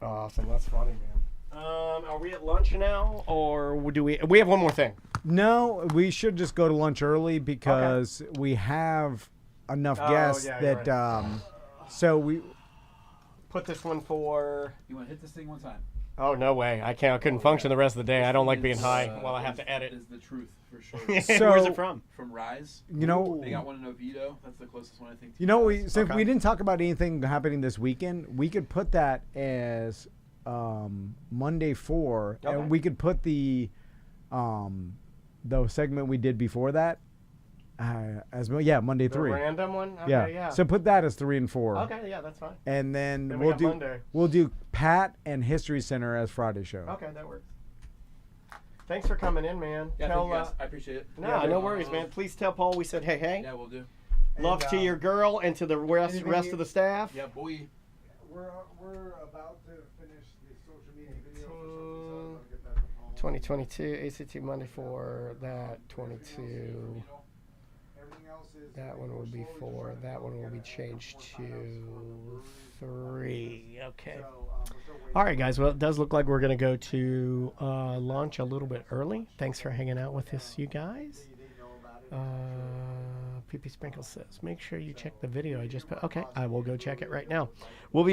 Awesome. That's funny, man. Are we at lunch now, or do we have one more thing? No, we should just go to lunch early because we have enough guests that. So we put this one for. You want to hit this thing one time? Oh no way! I can't. I couldn't function the rest of the day. I don't like being high while I have to edit. Is the truth for sure. So, where's it from? From Rise. You know, They got one in Oviedo. That's the closest one I think. You know, since we didn't talk about anything happening this weekend, we could put that as Monday 4, and we could put the segment we did before that as Monday 3. The random one. Okay, yeah. So put that as 3 and 4. Okay, yeah, that's fine. And then we we'll got do Monday. we'll do Pat and History Center as Friday show. Okay, that works. Thanks for coming in, man. Yeah, thank you guys. I appreciate it. No worries, man. Please tell Paul we said hey. Yeah, we'll do. Love to your girl and to the rest of the staff. Yeah, boy. We're about to finish the social media video. 2022 ACT Monday 4, that 22. That one will be 4. That one will be changed to 3. Okay. All right, guys. Well, it does look like we're going to go to lunch a little bit early. Thanks for hanging out with us, you guys. PP Sprinkle says, make sure you check the video I just put. Okay, I will go check it right now. We'll be